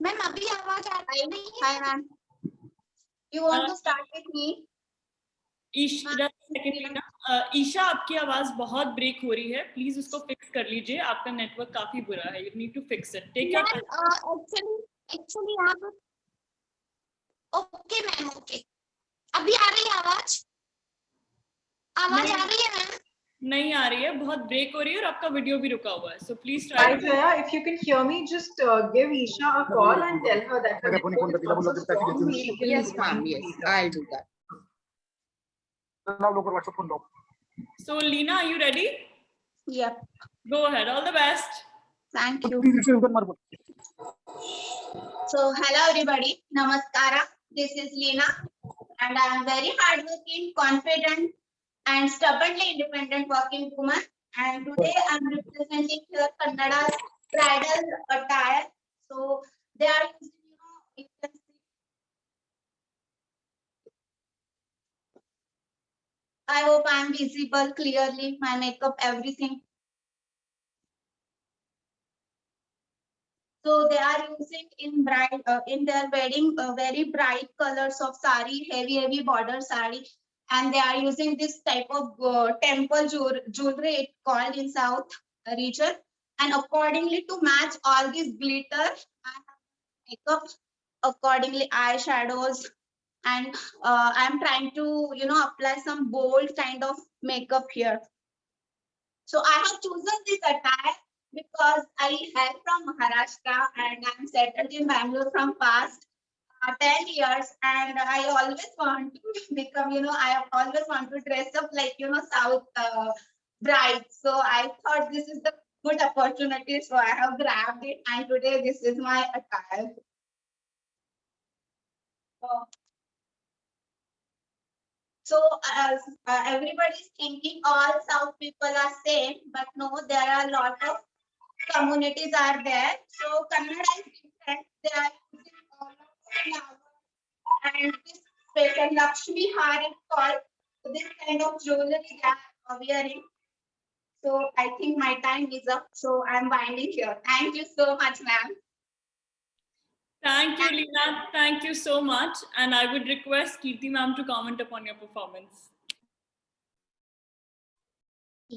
Ma'am अभी आवाज आ रही है? Hi ma'am. You want to start with me? Isha, आपकी आवाज बहुत ब्रेक हो रही है, प्लीज उसको फिक्स कर लीजिए, आपका नेटवर्क काफी बुरा है, you need to fix it, take your time. Actually आप ओके मैम, ओके अभी आ रही है आवाज आ रही है मैम? नहीं आ रही है, बहुत ब्रेक हो रही है और आपका वीडियो भी रुका हुआ है, so please try. Jaya, if you can hear me, just give Isha a call and tell her that her network is not so strong. She can Yes ma'am, yes, I'll do that. So Leena, are you ready? Yep. Go ahead, all the best. Thank you. So hello everybody, namaskara. This is Leena and I am very hardworking, confident and stubbornly independent working woman, and today I am representing here Kannada's bridal attire. So they are using, you can see, I hope I am visible clearly, my makeup, everything. So they are using in their wedding very bright colors of sari, heavy border sari, and they are using this type of temple jewelry, it's called in South region. And accordingly to match all this glitter, I have makeup accordingly, eyeshadows, and I am trying to apply some bold kind of makeup here. So I have chosen this attire because I hail from Maharashtra and I'm settled in Bangalore from past 10 years, and I always want to become, I always want to dress up like, South bride. So I thought this is the good opportunity. So I have grabbed it, and today this is my attire. So as everybody's thinking all South people are same, but no, there are a lot of communities are there. So Kannada is different. They are using all of flowers and this special Lakshmi Har is called. So this kind of jewelry they are wearing. So I think my time is up. So I'm winding here. Thank you so much, ma'am. Thank you, Leena. Thank you so much. And I would request Kirti ma'am to comment upon your performance.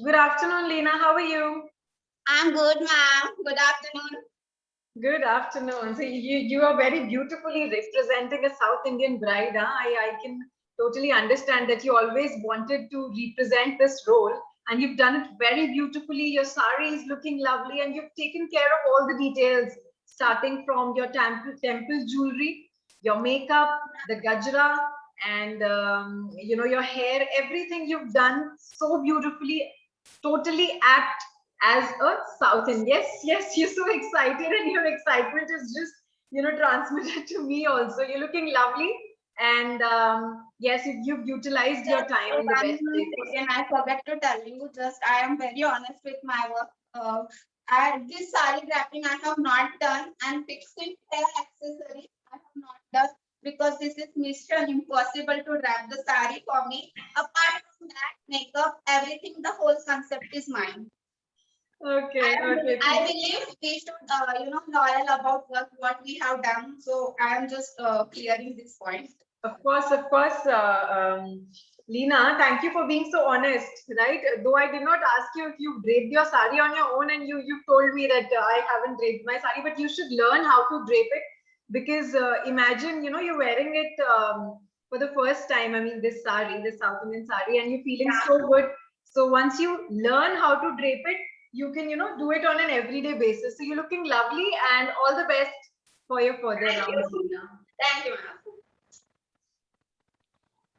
Good afternoon, Leena. How are you? I'm good, ma'am. Good afternoon. Good afternoon. So you are very beautifully representing a South Indian bride. Huh? I can totally understand that you always wanted to represent this role, and you've done it very beautifully. Your sari is looking lovely, and you've taken care of all the details, starting from your temple jewelry, your makeup, the gajra, and your hair. Everything you've done so beautifully, totally apt as a South Indian. Yes, you're so excited, and your excitement is just transmitted to me also. You're looking lovely, and yes, you've utilized your time in the best way. Again, I forgot to tell you, just I am very honest with my work. This sari wrapping I have not done, and fixing hair accessories I have not done, because this is mission impossible to wrap the sari for me. Apart from that, makeup, everything, the whole concept is mine. Okay. I believe we should, loyal about what we have done. So I am just clearing this point. Of course, Leena, thank you for being so honest, right? Though I did not ask you if you draped your sari on your own, and you told me that I haven't draped my sari, but you should learn how to drape it, because imagine, you're wearing it for the first time. I mean, this sari, this South Indian sari, and you're feeling so good. So once you learn how to drape it, you can, do it on an everyday basis. So you're looking lovely, and all the best for your further rounds, Leena. Thank you, ma'am.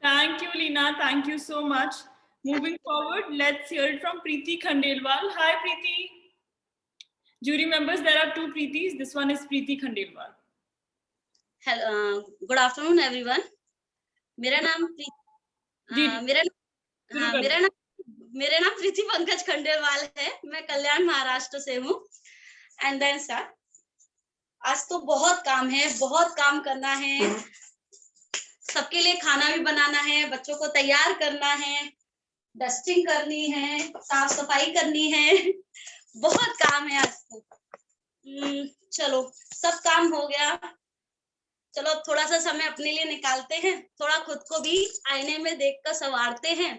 Thank you, Leena. Thank you so much. Moving forward, let's hear it from Preeti Khandelwal. Hi, Preeti. Jury members, there are two Preetis. This one is Preeti Khandelwal. Hello, good afternoon, everyone. मेरा नाम प्रीति पंकज खंडेलवाल है। मैं कल्याण महाराष्ट्र से हूँ। And then sir, आज तो बहुत काम है, बहुत काम करना है। सबके लिए खाना भी बनाना है, बच्चों को तैयार करना है, डस्टिंग करनी है, साफ सफाई करनी है, बहुत काम है आज तो। चलो सब काम हो गया, चलो अब थोड़ा सा समय अपने लिए निकालते हैं, थोड़ा खुद को भी आईने में देखकर संवारते हैं।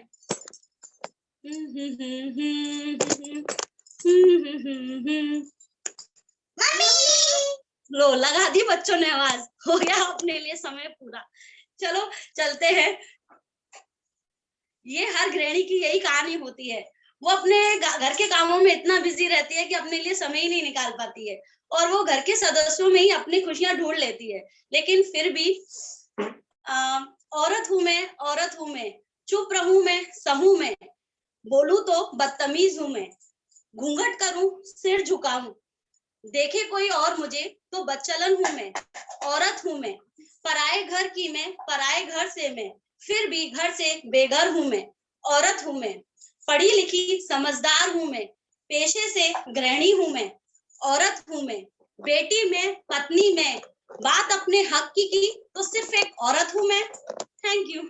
लो लगा दी बच्चों ने आवाज, हो गया अपने लिए समय पूरा। चलो चलते हैं। ये हर गृहिणी की यही कहानी होती है, वो अपने घर के कामों में इतना बिजी रहती है कि अपने लिए समय ही नहीं निकाल पाती है, और वो घर के सदस्यों में ही अपनी खुशियां ढूंढ लेती है। लेकिन फिर भी औरत हूं मैं, चुप रहूं मैं, सहूं मैं, बोलूं तो बदतमीज हूं मैं, घूंघट करूं सिर झुकाऊं, देखे कोई और मुझे तो बदचलन हूं मैं, औरत हूं मैं, पराए घर की मैं, पराए घर से मैं, फिर भी घर से बेघर हूं मैं, औरत हूं मैं, पढ़ी लिखी समझदार हूं मैं, पेशे से गृहिणी हूं मैं, औरत हूं मैं, बेटी में, पत्नी में, बात अपने हक की तो सिर्फ एक औरत हूं मैं। Thank you.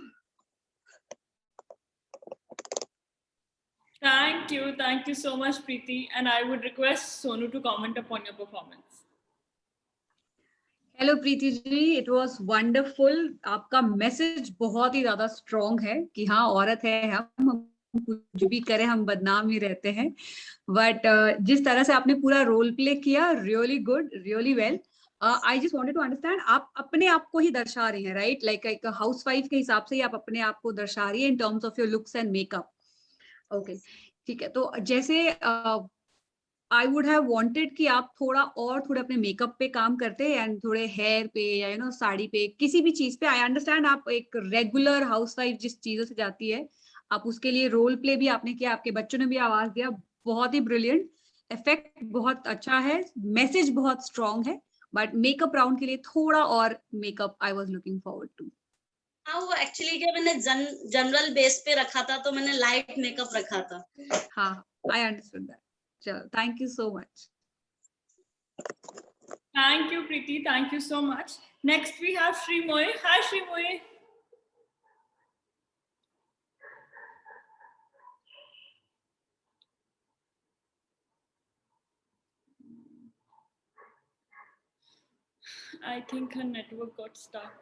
Thank you so much, Preeti. And I would request Sonu to comment upon your performance. Hello Preeti ji, it was wonderful. आपका मैसेज बहुत ही ज्यादा स्ट्रॉन्ग है कि हाँ औरत है हम कुछ भी करें हम बदनाम ही रहते हैं, बट जिस तरह से आपने पूरा रोल प्ले किया, really good, really well. I just wanted to understand, आप अपने आप को ही दर्शा रही हैं, राइट? लाइक एक हाउसवाइफ के हिसाब से ही आप अपने आप को दर्शा रही है in terms of your looks and makeup. Okay, ठीक है। तो जैसे आई वुड हैव वांटेड कि आप थोड़ा अपने मेकअप पे काम करते एंड थोड़े हेयर पे या यू नो साड़ी पे, किसी भी चीज पे। आई अंडरस्टैंड आप एक रेगुलर हाउसवाइफ जिस चीजों से जाती है, आप उसके लिए रोल प्ले भी आपने किया, आपके बच्चों ने भी आवाज दिया, बहुत ही ब्रिलियंट, इफेक्ट बहुत अच्छा है, मैसेज बहुत स्ट्रॉन्ग है, बट मेकअप राउंड के लिए थोड़ा और makeup I was looking forward to. हाँ, वो एक्चुअली क्या मैंने जनरल बेस पे रखा था, तो मैंने लाइट मेकअप रखा था। हाँ, आई अंडरस्टूड दैट। चलो, thank you so much. Thank you, Preeti. Thank you so much. Next, we have Shrimoy. Hi, Shrimoy. I think her network got stuck.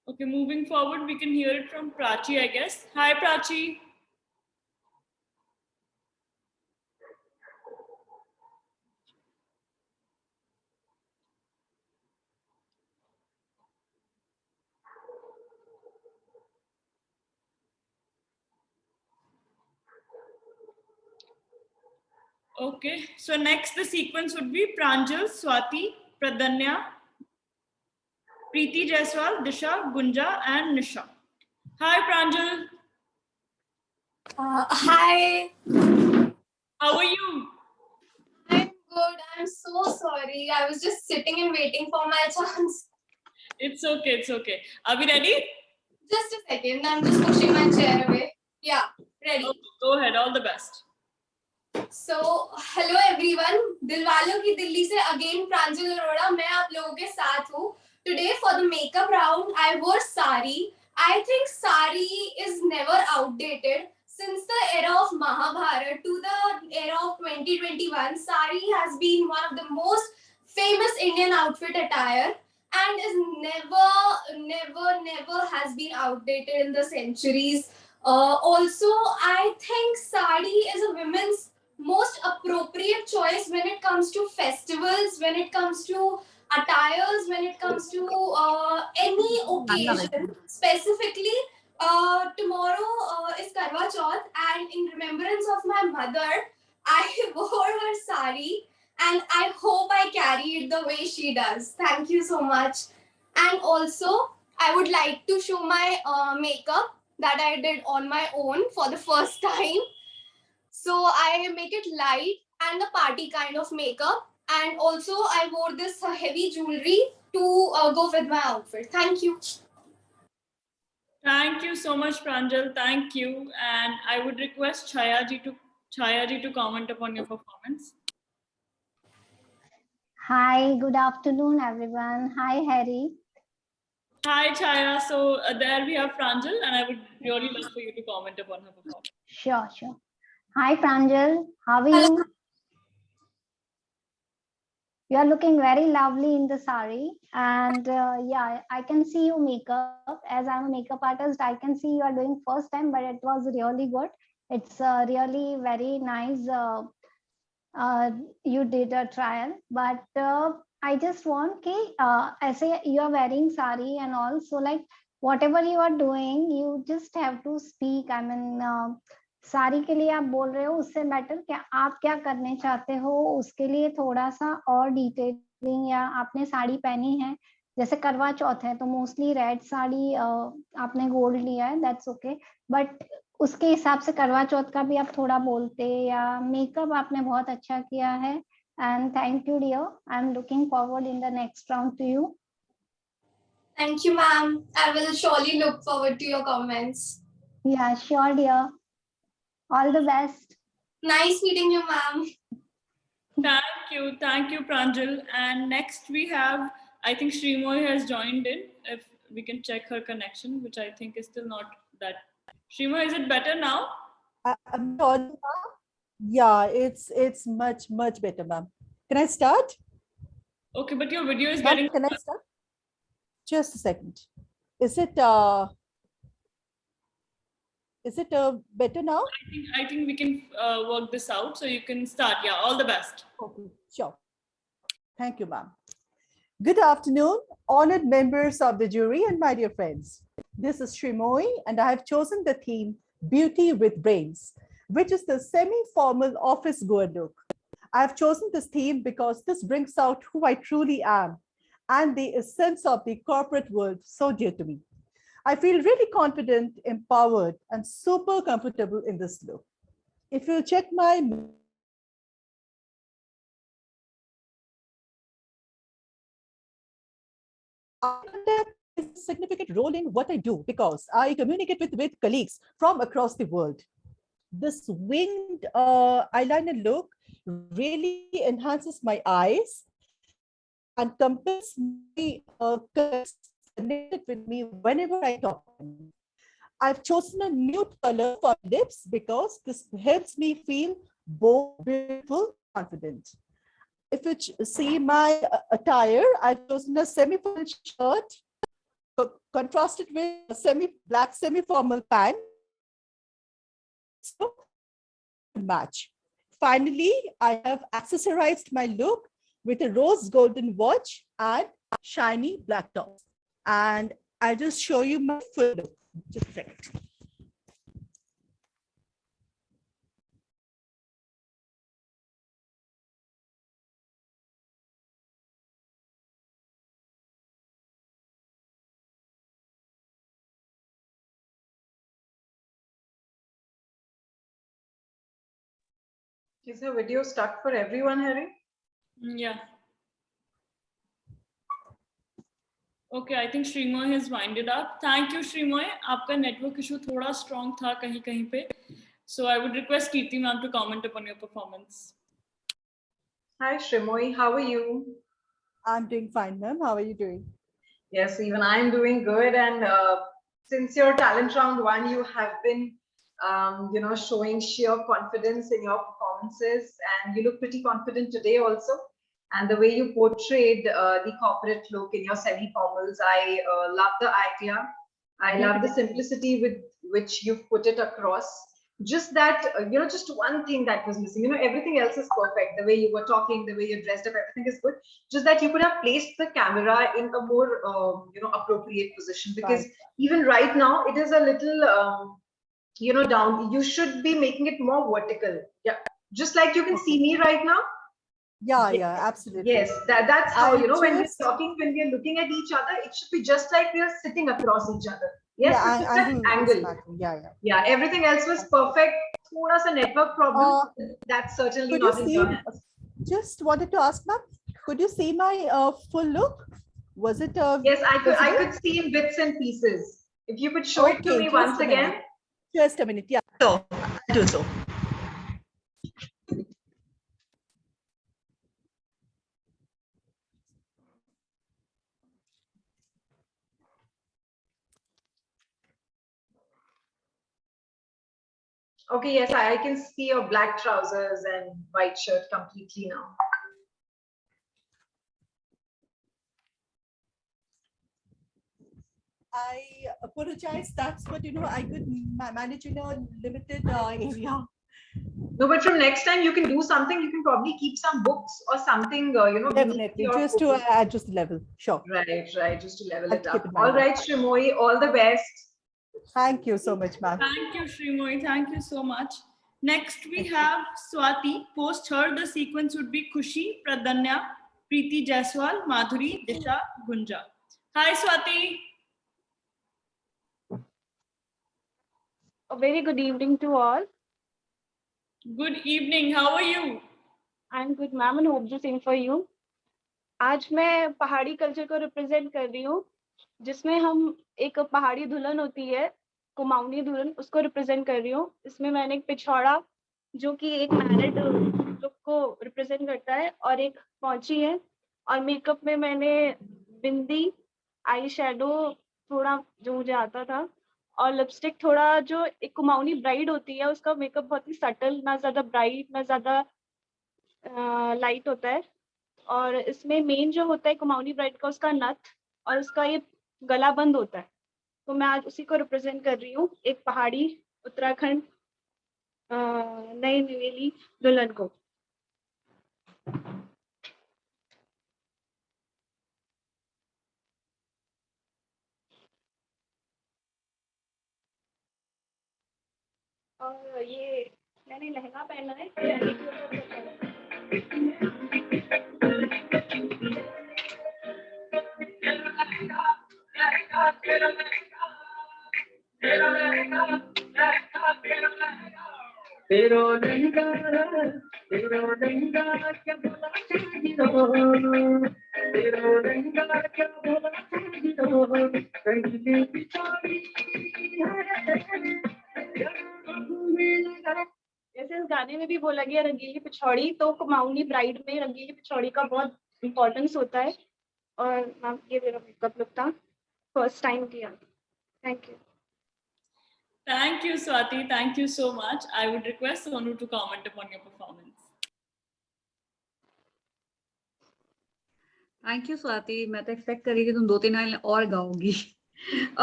Okay, moving forward, we can hear it from Prachi, I guess. Hi, Prachi. Okay, so next the sequence would be Pranjal, Swati, Pradanya, Preeti Jaiswal, Disha, Gunja, and Nisha. Hi, Pranjal. Hi. How are you? I'm good. I'm so sorry. I was just sitting and waiting for my chance. It's okay, it's okay. Are we ready? Just a second. I'm just pushing my chair away. Yeah, ready. Okay, go ahead, all the best. So, hello everyone. दिलवालों की दिल्ली से again प्रांजल अरोड़ा, मैं आप लोगों के साथ हूँ. Today for the makeup round, I wore sari. I think sari is never outdated. Since the era of Mahabharata to the era of 2021, sari has been one of the most famous Indian outfit attire and is never has been outdated in the centuries. Also, I think sari is a women's most appropriate choice when it comes to festivals, when it comes to attires, when it comes to any occasion. Specifically, tomorrow is Karwa Chauth, and in remembrance of my mother, I wore her sari, and I hope I carry it the way she does. Thank you so much. And also, I would like to show my makeup that I did on my own for the first time. So I make it light and a party kind of makeup. And also I wore this heavy jewelry to go with my outfit. Thank you. Thank you so much, Pranjal. Thank you. And I would request Chaya ji to comment upon your performance. Hi, good afternoon, everyone. Hi, Harry. Hi, Chaya. So there we have Pranjal, and I would really love for you to comment upon her performance. Sure, sure. Hi, Pranjal. How are Hello. you? You are looking very lovely in the sari. And yeah, I can see you makeup. As I'm a makeup artist, I can see you are doing first time, but it was really good. It's really very nice. You did a trial, but I just want कि ऐसे you are wearing sari and all, so like whatever you are doing, you just have to speak. I mean, सारी के लिए आप बोल रहे हो, उससे बेटर क्या आप क्या करने चाहते हो उसके लिए थोड़ा सा और डिटेलिंग, या आपने साड़ी पहनी है जैसे करवा चौथ है तो मोस्टली रेड साड़ी आपने गोल्ड लिया है, दैट्स ओके, बट उसके हिसाब से करवा चौथ का भी आप थोड़ा बोलते, या मेकअप आपने बहुत अच्छा किया है. And thank you dear, I am looking forward in the next round to you. Thank you, ma'am. I will surely look forward to your comments. Yeah sure dear, all the best. Nice meeting you, ma'am. Thank you, Pranjal. And next we have, I think Shrimoy has joined in. If we can check her connection, which I think is still not that. Shrimoy, is it better now? I'm audible? Yeah, it's much better, ma'am. Can I start? Okay, but your video is Ma'am, getting. can I start? Just a second. Is it better now? I think we can work this out. So you can start. Yeah, all the best. Okay, sure. Thank you, ma'am. Good afternoon, honored members of the jury and my dear friends. This is Shrimoy, and I have chosen the theme Beauty with Brains, which is the semi-formal office goer look. I have chosen this theme because this brings out who I truly am and the essence of the corporate world so dear to me. I feel really confident, empowered, and super comfortable in this look. If you check my a significant role in what I do because I communicate with colleagues from across the world. This winged eyeliner look really enhances my eyes and compels me connected with me whenever I talk. I've chosen a nude color for lips because this helps me feel bold, beautiful, confident. If you see my attire, I've chosen a semi-formal shirt contrasted with a black semi-formal pant. So, match. Finally, I have accessorized my look with a rose golden watch and shiny black tops. And I'll just show you my full look. Just a second. Is the video stuck for everyone, Harry? Yeah. Okay, I think Shrimoy has winded up. Thank you, Shrimoy. आपका network issue थोड़ा strong था कहीं पे. So I would request Kirti ma'am to comment upon your performance. Hi, Shrimoy. How are you? I'm doing fine, ma'am. How are you doing? Yes, even I'm doing good. And since your talent round one, you have been, showing sheer confidence in your performances, and you look pretty confident today also. And the way you portrayed the corporate look in your semi-formals, I love the idea. I love the simplicity with which you've put it across. Just that, just one thing that was missing. Everything else is perfect. The way you were talking, the way you dressed up, everything is good. Just that you could have placed the camera in a more, appropriate position. Because even right now, it is a little, down. You should be making it more vertical. Yeah, just like you can see me right now. Yeah, absolutely. Yes, that's how, when we're talking, when we're looking at each other, it should be just like we are sitting across each other. Yes, yeah, angle. Yeah, everything else was perfect. Thoda sa network problem. That's certainly not in your hands. Just wanted to ask, ma'am, could you see my full look? Was it? Yes, I could see in bits and pieces. If you could show it to me once again. Just a minute. Yeah. So I'll do so. Okay, yes, I can see your black trousers and white shirt completely now. I apologize. That's what, I could manage in a limited area. No, but from next time you can do something. You can probably keep some books or something, beneath Definitely, your just to focus. adjust the level. Sure. Right, just to level I'll it keep up. in mind. All right, Shrimoy, all the best. Thank you so much, ma'am. Thank you, Shrimoy. Thank you so much. Next, we have Swati. Post her, the sequence would be Khushi, Pradanya, Preeti Jaiswal, Madhuri, Disha, Gunja. Hi, Swati. A very good evening to all. Good evening. How are you? I'm good, ma'am, and hope the same for you. आज मैं पहाड़ी culture को represent कर रही हूँ, जिसमें हम एक पहाड़ी दुल्हन होती है, कुमाऊनी दुल्हन, उसको रिप्रेजेंट कर रही हूँ. इसमें मैंने एक पिछौड़ा जो कि एक मैरिड लुक को रिप्रेजेंट करता है, और एक पौंची है, और मेकअप में मैंने बिंदी, आई शेडो थोड़ा जो मुझे आता था, और लिपस्टिक थोड़ा जो एक कुमाऊनी ब्राइड होती है उसका मेकअप बहुत ही सटल, ना ज्यादा ब्राइट ना ज्यादा लाइट होता है. और इसमें मेन जो होता है कुमाऊनी ब्राइड का, उसका नथ और उसका ये गला बंद होता है. तो मैं आज उसी को रिप्रेजेंट कर रही हूँ, एक पहाड़ी उत्तराखंड नई नवेली दुल्हन को. और ये मैंने लहंगा पहना है, लहंगे के ऊपर जैसे इस गाने में भी बोला गया रंगीली पिछौड़ी, तो कुमाऊनी ब्राइड में रंगीली पिछौड़ी का बहुत इम्पोर्टेंस होता है. और मैम ये मेरा मेकअप लुक था, फर्स्ट टाइम किया. Thank you. Thank you, Swati. Thank you so much. I would request Sonu to comment upon your performance. Thank you Swati. मैं तो एक्सपेक्ट कर रही थी तुम 2-3 लाइन और गाओगी.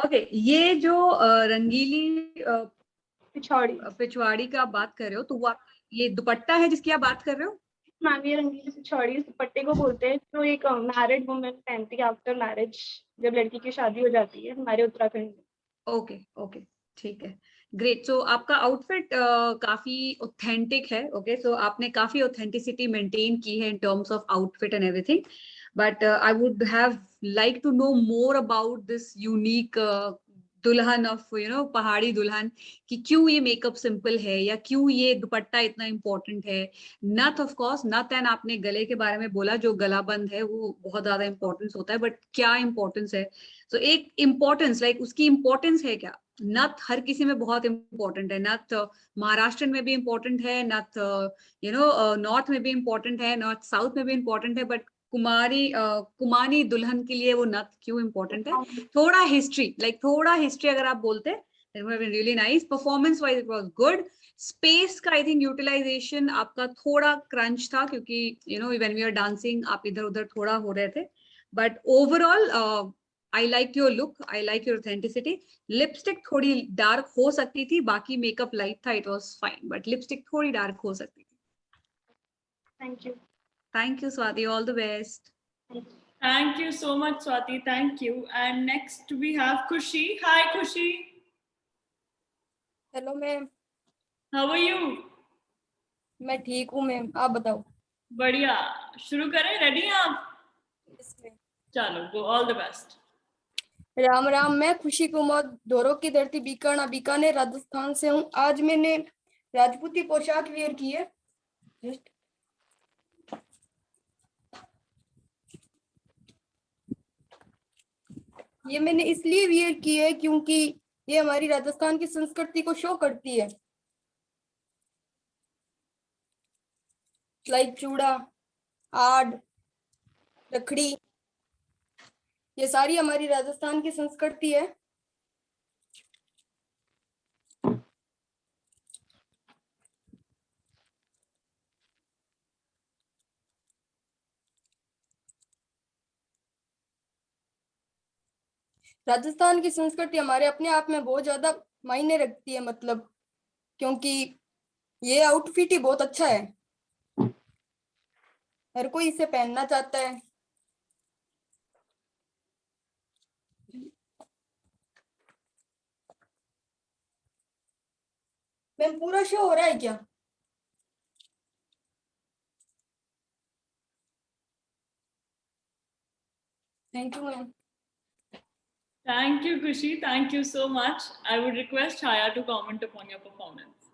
ओके, ये जो रंगीली पिछवाड़ी का बात कर रहे हो, तो वो ये दुपट्टा है जिसकी आप बात कर रहे हो? मैम ये रंगीली पिछौड़ी इस दुपट्टे को बोलते हैं, जो एक मैरिड वुमेन पहनती है आफ्टर मैरिज, जब लड़की की शादी हो जाती है हमारे उत्तराखंड में. ओके ओके, ठीक है, ग्रेट. सो आपका आउटफिट काफी ऑथेंटिक है. ओके, सो आपने काफी ऑथेंटिसिटी मेंटेन की है in terms of outfit and everything, but I would have like to know more about this unique दुल्हन ऑफ पहाड़ी दुल्हन, कि क्यों ये मेकअप सिंपल है, या क्यों ये दुपट्टा इतना इम्पोर्टेंट है. नथ, ऑफ कोर्स नथ, एंड आपने गले के बारे में बोला, जो गला बंद है वो बहुत ज्यादा इम्पोर्टेंस होता है, बट क्या इम्पोर्टेंस है? सो एक इम्पोर्टेंस, लाइक उसकी इम्पोर्टेंस है क्या? नथ हर किसी में बहुत इम्पोर्टेंट है. नथ महाराष्ट्र में भी इम्पोर्टेंट है, नथ नॉर्थ में भी इम्पोर्टेंट है, नॉर्थ साउथ में भी इम्पोर्टेंट है, बट कुमानी दुल्हन के लिए वो नथ क्यों इम्पोर्टेंट है? थोड़ा हिस्ट्री अगर आप बोलते, it would have been really nice. Performance wise it was good. Space का I think utilization आपका थोड़ा crunch था, क्योंकि when we were dancing आप इधर उधर थोड़ा हो रहे थे, but overall I like your look, I like your authenticity. Lipstick थोड़ी dark हो सकती थी, बाकी makeup light था, it was fine, but lipstick थोड़ी dark हो सकती थी. Thank you. Thank you, Swati. All the best. Thank you so much, Swati. Thank you. And next we have Khushi. Hi, Khushi. Hello ma'am. How are you? मैं ठीक हूँ ma'am, आप बताओ. बढ़िया. शुरू करें? रेडी हैं आप? Yes, ma'am. चलो, go. All the best. Ram Ram. मैं खुशी कुमार, धोरो की धरती बीकानेर राजस्थान से हूँ. आज मैंने राजपूती पोशाक वेयर की है. ये मैंने इसलिए वेयर की है क्योंकि ये हमारी राजस्थान की संस्कृति को शो करती है. लाइक चूड़ा, आड़, रखड़ी, ये सारी हमारी राजस्थान की संस्कृति है. राजस्थान की संस्कृति हमारे अपने आप में बहुत ज्यादा मायने रखती है, मतलब क्योंकि ये आउटफिट ही बहुत अच्छा है, हर कोई इसे पहनना चाहता है। मैम पूरा शो हो रहा है क्या? Thank you ma'am. Thank you, Kushi. Thank you so much. I would request Chaya to comment upon your performance.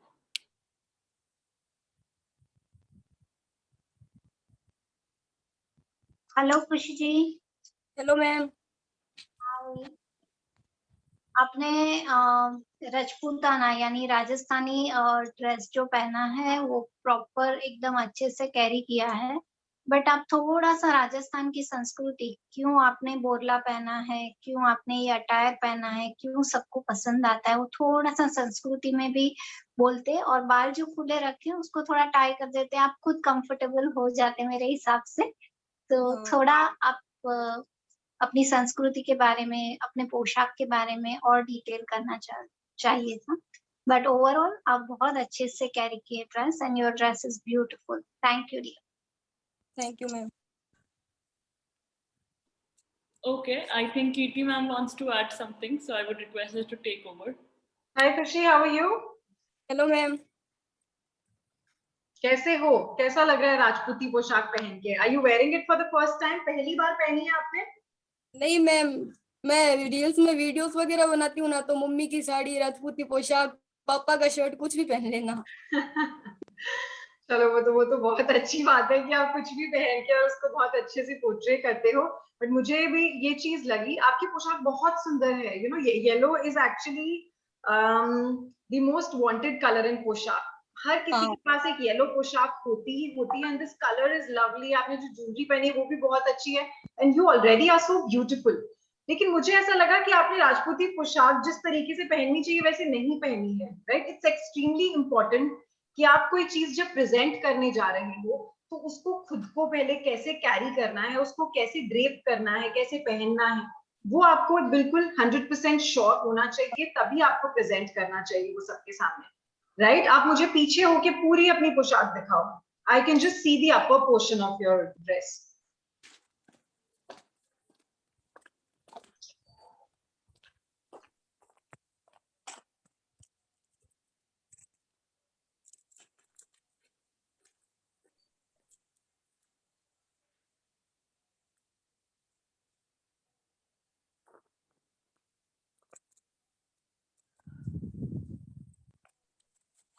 Hello खुशी जी। Hello ma'am. आपने रजपूताना यानी राजस्थानी ड्रेस जो पहना है वो प्रॉपर एकदम अच्छे से कैरी किया है, बट आप थोड़ा सा राजस्थान की संस्कृति, क्यों आपने बोरला पहना है, क्यों आपने ये अटायर पहना है, क्यों सबको पसंद आता है, वो थोड़ा सा संस्कृति में भी बोलते, और बाल जो खुले रखे हैं उसको थोड़ा टाई कर देते, आप खुद कंफर्टेबल हो जाते मेरे हिसाब से। तो थोड़ा आप अपनी संस्कृति के बारे में, अपने पोशाक के बारे में और डिटेल करना चाहिए था, बट ओवरऑल आप बहुत अच्छे से कैरी किए dress, and your dress is beautiful. Thank you dear. Thank you ma'am. Okay, I think Kirti ma'am wants to add something, so I would request her to take over. Hi Kushi, how are you? Hello ma'am. कैसे हो? कैसा लग रहा है राजपूती पोशाक पहन के? Are you wearing it for the first time? पहली बार पहनी है आपने? नहीं मैम, मैं रील्स में वीडियोस वगैरह बनाती हूँ ना, तो मम्मी की साड़ी, राजपूती पोशाक, पापा का शर्ट, कुछ भी पहन लेना। चलो वो तो बहुत अच्छी बात है कि आप कुछ भी पहन के और उसको बहुत अच्छे से पोर्ट्रे करते हो, बट मुझे भी ये चीज लगी, आपकी पोशाक बहुत सुंदर है। You know, yellow is actually the most wanted colour इन पोशाक। हर किसी के पास एक येलो पोशाक होती ही होती है, and this colour is lovely. आपने जो ज्वेलरी पहनी है वो भी बहुत अच्छी है, and you already are so beautiful. लेकिन मुझे ऐसा लगा कि आपने राजपूती पोशाक जिस तरीके से पहननी चाहिए वैसे नहीं पहनी है, राइट? इट्स एक्सट्रीमली इम्पोर्टेंट कि आप कोई चीज जब प्रेजेंट करने जा रहे हो तो उसको खुद को पहले कैसे कैरी करना है, उसको कैसे ड्रेप करना है, कैसे पहनना है, वो आपको बिल्कुल 100% श्योर होना चाहिए, तभी आपको प्रेजेंट करना चाहिए वो सबके सामने, राइट? आप मुझे पीछे होके पूरी अपनी पोशाक दिखाओ। I can just see the upper portion of your dress.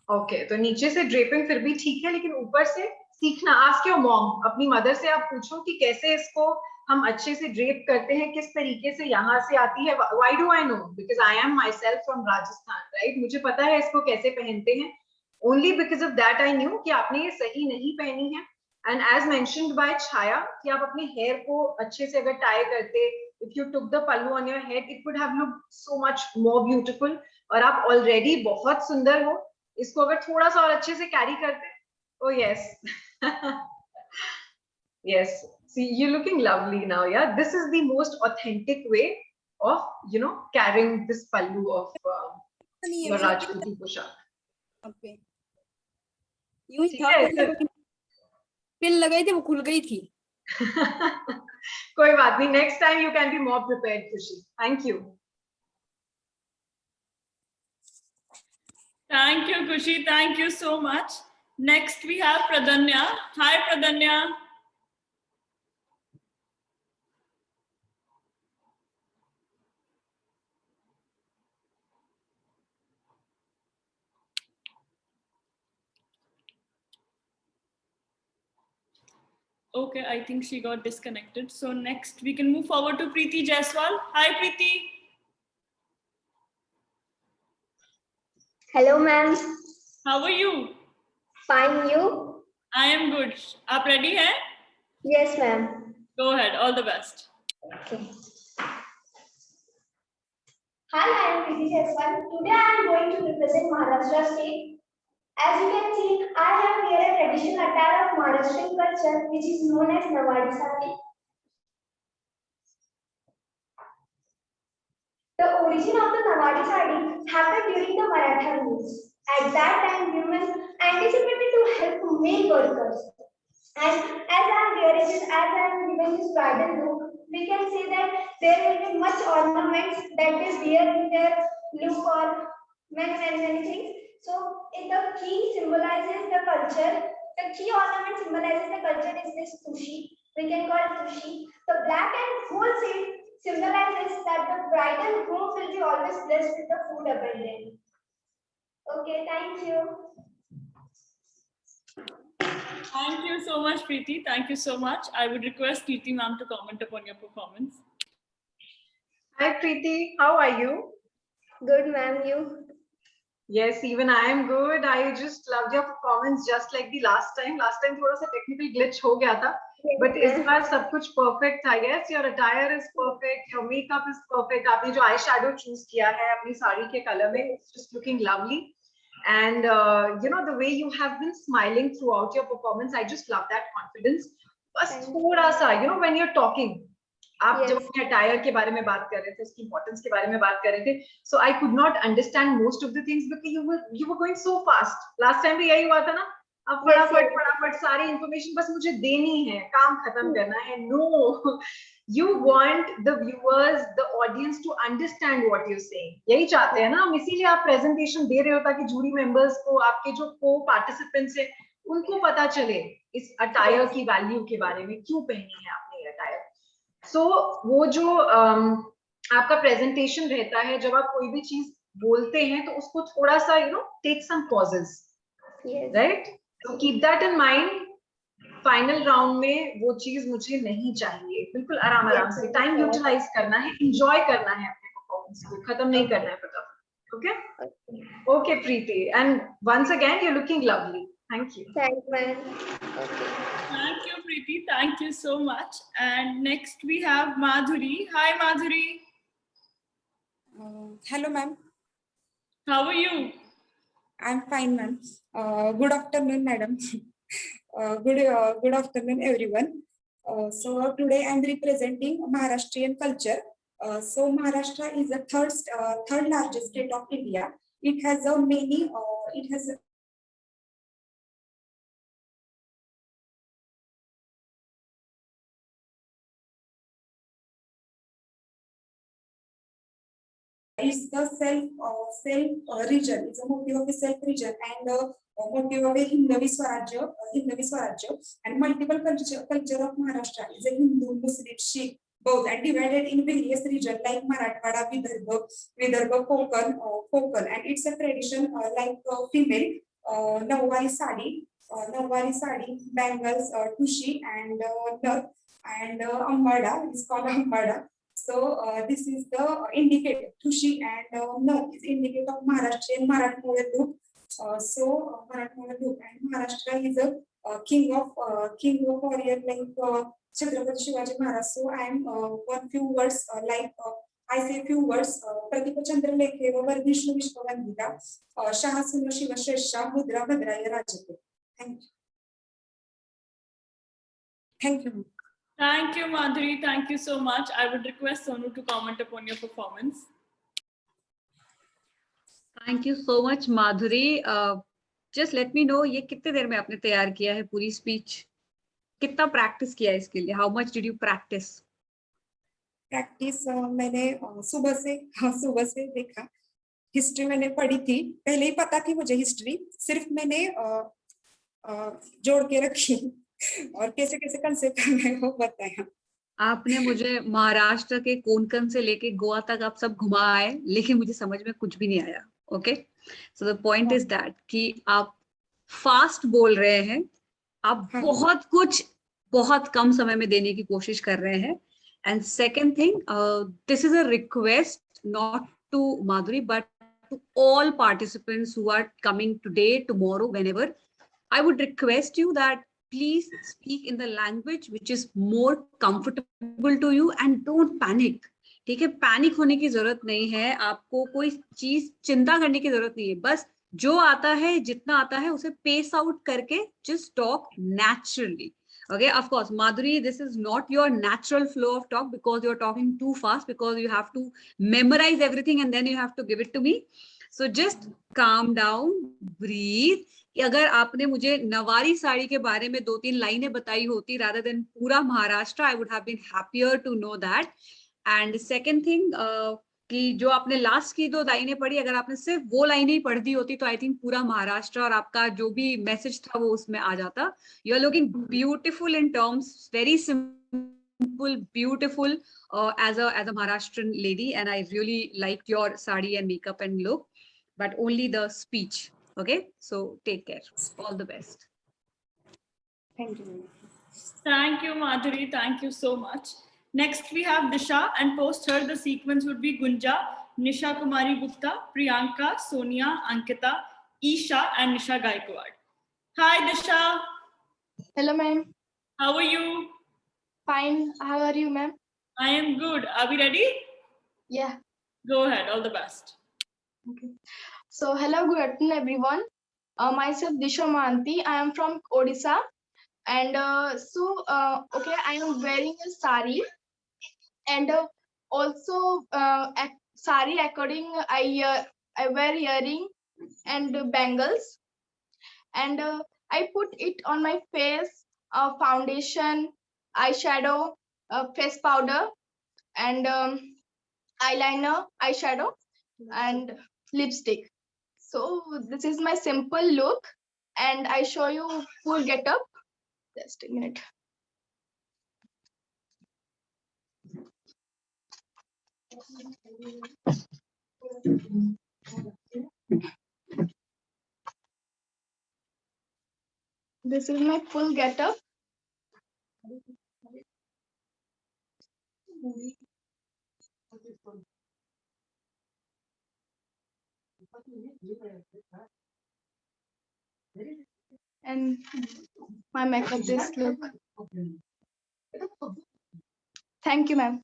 Okay, तो नीचे से ड्रेपिंग फिर भी ठीक है, लेकिन ऊपर से सीखना। आस्क योर मॉम, अपनी मदर से आप पूछो कि कैसे इसको हम अच्छे से ड्रेप करते हैं, किस तरीके से यहाँ से आती है। Why do I know? Because I am my self from Rajasthan, right? मुझे पता है इसको कैसे पहनते हैं। Only because of that I knew कि आपने ये सही नहीं पहनी है। एंड एज मेंशन्ड बाय छाया कि आप अपने हेयर को अच्छे से अगर टाई करते, if you took the pallu on your head, it would have looked so much more beautiful. और आप ऑलरेडी बहुत सुंदर हो, इसको अगर थोड़ा सा और अच्छे से कैरी करते, oh yes yes, see, you're looking lovely now. Yeah, this is the most authentic way of, you know, carrying this pallu of your Rajputi poshak. यूं ही था, पिन लगाई थी वो खुल गई थी। कोई बात नहीं, next time you can be more prepared, Kushi. Thank you. Thank you, Kushi. Thank you so much. Next, we have Pradanya. Hi, Pradanya. Okay, I think she got disconnected. So next, we can move forward to Preeti Jaiswal. Hi, Preeti. Hello, ma'am. How are you? Fine, you? I am good. Aap ready hai? Yes, ma'am. Go ahead. All the best. Okay. Hi, I am Preeti Jaiswal. Today I am going to represent Maharashtra state. As you can see, I have here a traditional attire of Maharashtrian culture, which is known as Nawari sari. origin of the Nawari sari happened during the Maratha rules. At that time, women anticipated to help male workers. And as I am wearing this, as I am wearing this bridal look, we can see that there will be much ornaments that is there in their look or many things. So, the key symbolizes the culture. The key ornament symbolizes the culture is this tushi. We can call it tushi. The black and gold seed symbolizes that the bride and groom will be always blessed with the food abundant. Okay, thank you. Thank you so much, Preeti. Thank you so much. I would request Kirti ma'am to comment upon your performance. Hi, Preeti. How are you? Good, ma'am. You? Yes, even I am good. I just loved your performance, just like the last time. Last time थोड़ा सा technical glitch हो गया था, but इस बार सब कुछ perfect. I guess your attire is perfect, your makeup is perfect. आपने जो eyeshadow choose किया है अपनी साड़ी के color में, it's just looking lovely. And you know, the way you have been smiling throughout your performance, I just love that confidence. बस थोड़ा सा, you know, when you're talking, आप जब अपने attire के बारे में बात कर रहे थे, उसकी importance के बारे में बात कर रहे थे, so I could not understand most of the things because you were going so fast. Last time भी यही हुआ था ना, अब फटाफट सारी information बस मुझे देनी है, काम खत्म करना है. No, you want the viewers, the audience to understand what you're saying. यही चाहते हैं ना हम, इसीलिए आप presentation दे रहे हो ताकि jury members को, आपके जो co-participants हैं, उनको पता चले इस attire की value के बारे में, क्यों पहनी है आपने ये attire. So वो जो आपका presentation रहता है, जब आप कोई भी चीज बोलते हैं तो उसको थोड़ा सा, you know, take some pauses, right? So keep that in mind. Final round में वो चीज मुझे नहीं चाहिए. बिल्कुल आराम से टाइम यूटिलाइज करना है, एंजॉय करना है अपने परफॉर्मेंस को, खत्म नहीं करना है फटाफट. Okay okay Preeti, and once again you looking lovely. Thank you. Thank you, Preeti. Thank you so much. And next we have Madhuri. Hi, Madhuri. Hello, ma'am. How are you? I'm fine, ma'am. Good afternoon, madam. Good afternoon, everyone. So today I'm representing Maharashtrian culture. So Maharashtra is the third largest state of India. It has it's the self region. It's a motive of a self region and motive of a Hindavi Swarajya, and multiple culture of Maharashtra is a Hindu, Muslim, Sikh, both, and divided in various regions like Marathwada, Vidarbha, Konkan, and it's a tradition like female Nawari sari, bangles, tushi, and nath, and ambada. It's called ambada. So this is the indicator. Tushi and nath is indicator of Maharashtrian Marathwada look. So Marathwada look, and Maharashtra is a king of warrior like Chhatrapati Shivaji Maharaj. So I am one few words I say few words. Pratibha Chandra Lekhe, Vishnu Vishwavandita, Shahasuna Shiva Shresha, Mudra Bhadraya Rajate. Thank you. Thank you. Thank you, Madhuri. Thank you so much. I would request Sonu to comment upon your performance. Thank you so much, Madhuri. Just let me know, ये कितने देर में आपने तैयार किया है पूरी speech? कितना practice किया है इसके लिए? How much did you practice? Practice मैंने सुबह से देखा. हिस्ट्री मैंने पढ़ी थी, पहले ही पता थी मुझे हिस्ट्री, सिर्फ मैंने जोड़ के रखी और कैसे कैसे कंसेप्ट करना है वो बताया. आपने मुझे महाराष्ट्र के कोंकण से लेके गोवा तक आप सब घुमा आए, लेकिन मुझे समझ में कुछ भी नहीं आया. Okay, so the point is that कि आप फास्ट बोल रहे हैं, आप बहुत कुछ बहुत कम समय में देने की कोशिश कर रहे हैं. And second thing, this is a request not to Madhuri but to all participants who are coming today, tomorrow, whenever. I would request you that please speak in the language which is more comfortable to you and don't panic. ठीक है, panic होने की जरूरत नहीं है, आपको कोई चीज चिंता करने की जरूरत नहीं है. बस जो आता है, जितना आता है, उसे पेस आउट करके just talk naturally. Okay, of course, Madhuri, this is not your natural flow of talk because you're talking too fast, because you have to memorize everything and then you have to give it to me. So just calm down, breathe. अगर आपने मुझे नवारी साड़ी के बारे में 2-3 लाइनें बताई होती rather than पूरा Maharashtra, I would have been happier to know that. And second thing, कि जो आपने लास्ट की 2 लाइनें पढ़ी, अगर आपने सिर्फ वो लाइनें ही पढ़ दी होती तो आई थिंक पूरा महाराष्ट्र और आपका जो भी मैसेज था वो उसमें आ जाता. You are looking beautiful in terms, very simple, beautiful as a Maharashtrian lady, and I really liked your sari and makeup and look, but only the speech. Okay, so take care. All the best. Thank you. Thank you, Madhuri. Thank you so much. Next, we have Disha, and post her, the sequence would be Gunja, Nisha Kumari Gupta, Priyanka, Sonia, Ankita, Isha, and Nisha Gaikwad. Hi, Disha. Hello, ma'am. How are you? Fine. How are you, ma'am? I am good. Are we ready? Yeah. Go ahead. All the best. Okay. So, hello, good afternoon, everyone. Myself, Disha Mahanti. I am from Odisha. And okay, I am wearing a sari. And also, sari according, I wear earring and bangles. And I put it on my face, foundation, eyeshadow, face powder, and eyeliner, eyeshadow, and lipstick. So this is my simple look, and I show you full getup. Just a minute. This is my full getup. And my makeup, this look. Thank you, ma'am.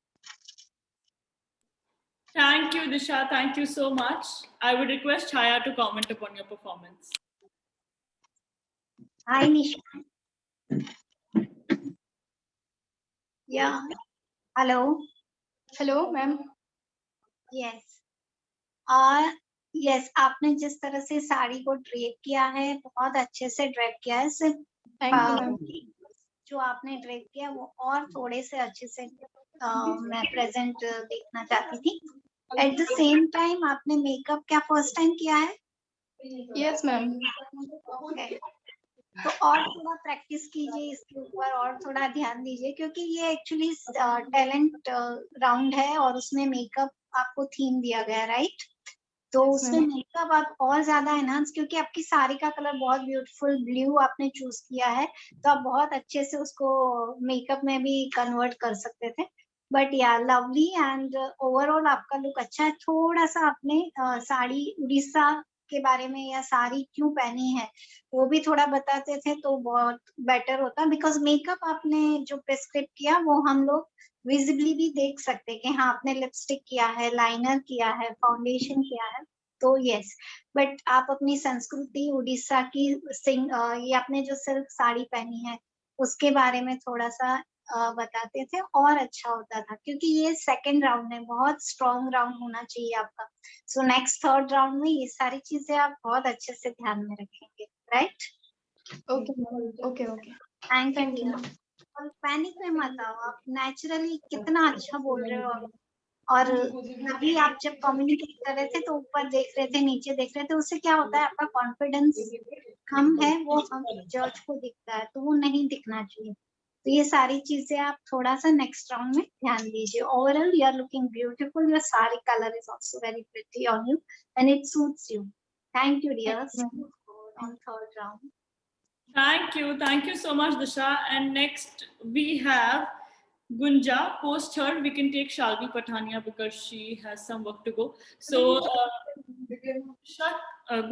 Thank you, Disha. Thank you so much. I would request Chaya to comment upon your performance. Hi, Nisha. Yeah. Hello. Hello, ma'am. Yes. Yes, आपने जिस तरह से साड़ी को drape किया है, बहुत अच्छे से ड्रेप किया है. सिर्फ जो आपने ड्रेप किया वो और थोड़े से अच्छे से मैं प्रेजेंट देखना चाहती थी. एट द सेम टाइम आपने मेकअप क्या फर्स्ट टाइम किया है? Yes ma'am. तो और थोड़ा प्रैक्टिस कीजिए इसके ऊपर और थोड़ा ध्यान दीजिए, क्योंकि ये एक्चुअली टैलेंट राउंड है और उसमें मेकअप आपको थीम दिया गया, राइट? तो उसमें मेकअप आप और ज्यादा एनहांस, क्योंकि आपकी साड़ी का कलर बहुत ब्यूटीफुल ब्लू आपने चूज किया है, तो आप बहुत अच्छे से उसको मेकअप में भी कन्वर्ट कर सकते थे. बट या लवली एंड ओवरऑल आपका लुक अच्छा है. थोड़ा सा आपने साड़ी उड़ीसा के बारे में या साड़ी क्यों पहनी है वो भी थोड़ा बताते थे तो बहुत बेटर होता, बिकॉज मेकअप आपने जो प्रिस्क्राइब किया वो हम लोग विजिबली भी देख सकते हैं कि हाँ आपने लिपस्टिक किया है, लाइनर किया है, फाउंडेशन किया है. तो यस, बट आप अपनी संस्कृति उड़ीसा की ये आपने जो सिल्क साड़ी पहनी है उसके बारे में थोड़ा सा बताते थे और अच्छा होता था, क्योंकि ये सेकंड राउंड है, बहुत स्ट्रॉन्ग राउंड होना चाहिए आपका. सो नेक्स्ट थर्ड राउंड में ये सारी चीजें आप बहुत अच्छे से ध्यान में रखेंगे, राइट? ओके. Thank you. और पैनिक में मत आओ, आप नेचुरली कितना अच्छा बोल रहे हो. और अभी आप जब कम्युनिकेट कर रहे थे तो ऊपर देख रहे थे, नीचे देख रहे थे, उससे क्या होता है आपका कॉन्फिडेंस कम है, वो हम जज को दिखता है, तो वो नहीं दिखना चाहिए. तो ये सारी चीजें आप थोड़ा सा नेक्स्ट राउंड में ध्यान दीजिए. Overall you are looking beautiful, your sari colour is also very pretty on you and it suits you. Thank you dears. On third round. Thank you so much, Disha. And next we have Gunja. Post her, we can take Shalvi Pathania because she has some work to go. So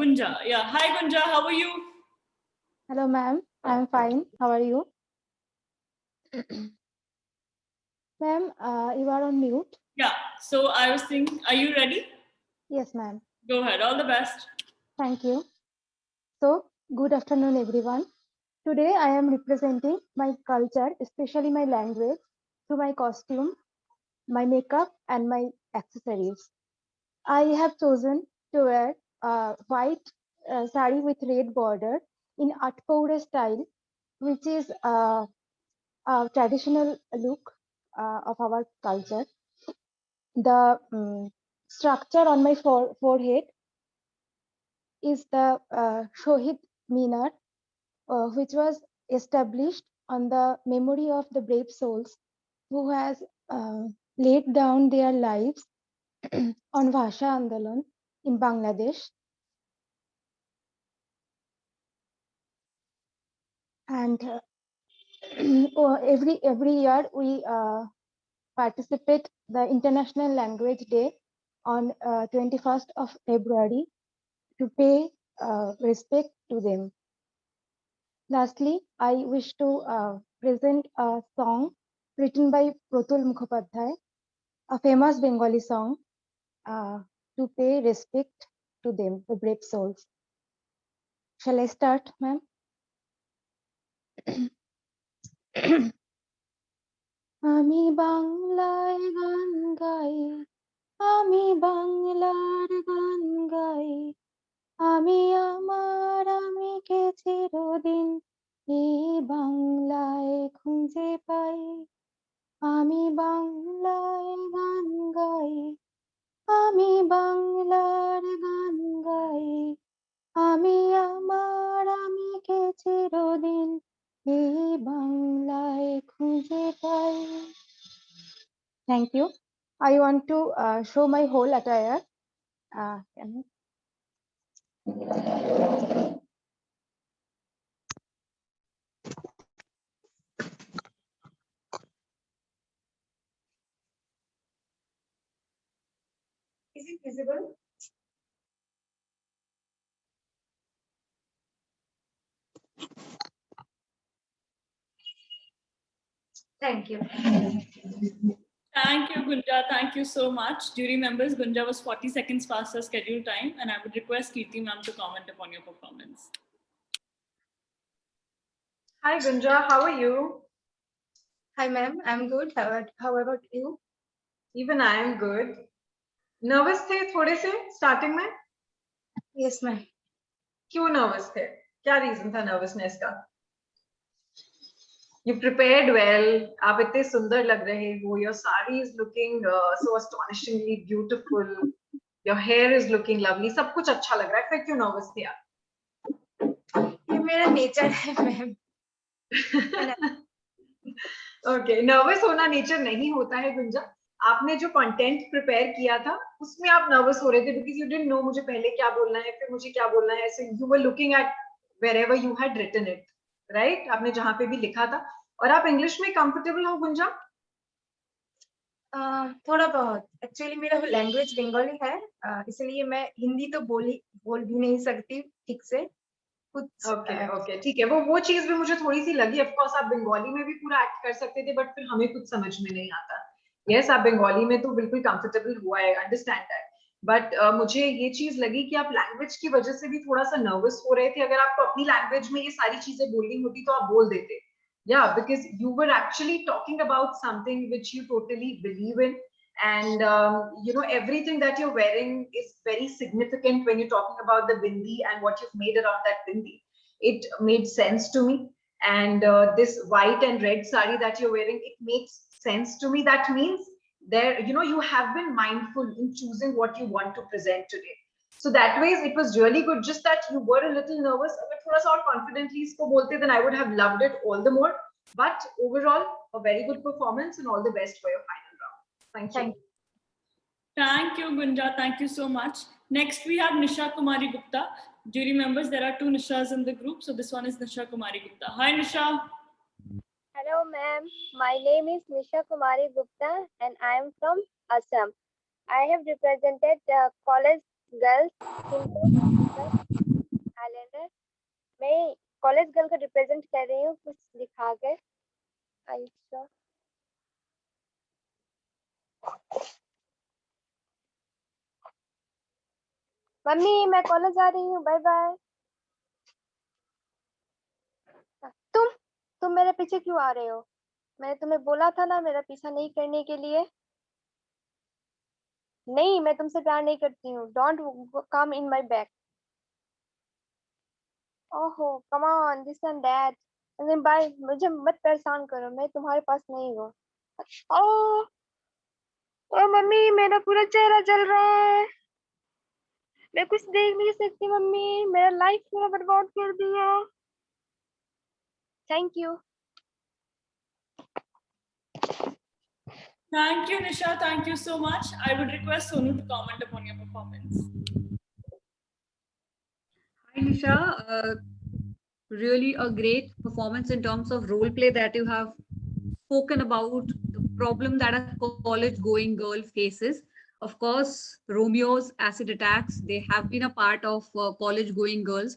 Gunja, yeah. Hi Gunja, how are you? Hello ma'am, I'm fine. How are you? Ma'am, you are on mute. Yeah, so I was thinking, are you ready? Yes ma'am. Go ahead, all the best. Thank you. So, good afternoon everyone. Today I am representing my culture, especially my language, through my costume, my makeup, and my accessories. I have chosen to wear a white sari with red border in Atpaura style, which is a traditional look of our culture. The structure on my forehead is the Shohid Minar, which was established on the memory of the brave souls who has laid down their lives on Bhasha Andolan in Bangladesh. And every year we participate the International Language Day on 21st of February to pay respect to them. Lastly, I wish to present a song written by Protul Mukhopadhyay, a famous Bengali song, to pay respect to them, the brave souls. Shall I start, ma'am? আমি বাংলায় গান গাই, আমি বাংলার গান গাই, আমি আমার আমিকে চিরদিন এই বাংলায় খুঁজে পাই। আমি বাংলায় গান গাই, আমি বাংলার গান গাই, আমি আমার আমিকে চিরদিন এই বাংলায় খুঁজে পাই। Thank you. I want to show my whole attire. Is it visible? Thank you. Thank you, Gunja. Thank you so much. Jury members, Gunja was 40 seconds past her scheduled time, and I would request Kirti ma'am to comment upon your performance. Hi, Gunja. How are you? Hi, ma'am. I'm good. How about you? Even I am good. Nervous थे थोड़े से starting में? Yes, ma'am. क्यों nervous थे? क्या reason था nervousness का? You prepared well. आप इतने सुंदर लग रहे हो. Your sari is looking so astonishingly beautiful. Your hair is looking lovely. सब कुछ अच्छा लग रहा है. फिर क्यों nervous थे आप? ये मेरा nature है, ma'am. Okay, nervous होना nature नहीं होता है गुंजा. आपने जो content prepare किया था उसमें आप nervous हो रहे थे because you didn't know मुझे पहले क्या बोलना है फिर मुझे क्या बोलना है. So you were looking at wherever you had written it, right? आपने जहाँ पे भी लिखा था. और आप English में comfortable हो गुंजा? थोड़ा बहुत. Actually मेरा language बंगाली है, इसलिए मैं हिंदी तो बोल भी नहीं सकती ठीक से. ओके ठीक है. वो चीज भी मुझे थोड़ी सी लगी. ऑफ कोर्स आप बंगाली में भी पूरा एक्ट कर सकते थे बट फिर हमें कुछ समझ में नहीं आता. यस, आप बंगाली में तो बिल्कुल कंफर्टेबल हुआ है, अंडरस्टैंड दैट. बट मुझे ये चीज लगी कि आप लैंग्वेज की वजह से भी थोड़ा सा नर्वस हो रहे थे. अगर आपको अपनी लैंग्वेज में ये सारी चीजें बोलनी होती तो आप बोल देते. या because you were actually talking about something which you totally believe in. And you know, everything that you're wearing is very significant when you're talking about the bindi and what you've made around that bindi. It made sense to me. And this white and red sari that you're wearing, it makes sense to me. That means there, you know, you have been mindful in choosing what you want to present today. So that ways it was really good. Just that you were a little nervous. But thoda sa aur confidently isko bolte, then I would have loved it all the more. But overall, a very good performance and all the best for your final round. Thank you. Thank you, Gunja. Thank you so much. Next, we have Nisha Kumari Gupta. Jury members, there are 2 Nishas in the group. So this one is Nisha Kumari Gupta. Hi, Nisha. Hello, ma'am. My name is Nisha Kumari Gupta and I am from Assam. I have represented college girls in Islander. मैं college girl को represent कर रही हूँ कुछ दिखा कर. Ayusha. Mummy मैं college जा रही हूँ. Bye bye. मेरे पीछे क्यों आ रहे हो? मैंने तुम्हें बोला था ना मेरा पीछा नहीं करने के लिए। नहीं, मैं तुमसे प्यार नहीं करती हूँ। Don't come in my back. ओहो, come on, this and that. Bye, मुझे मत परेशान करो, मैं तुम्हारे पास नहीं हूँ। ओ, ओ मम्मी, मेरा पूरा चेहरा जल रहा है। मैं कुछ देख नहीं सकती मम्मी, मेरा लाइफ पूरा बर्बाद कर दिया। Thank you. Thank you, Nisha. Thank you so much. I would request Sonu to comment upon your performance. Hi, Nisha. Really a great performance in terms of role play that you have spoken about the problem that a college going girl faces. Of course, Romeo's acid attacks, they have been a part of college going girls.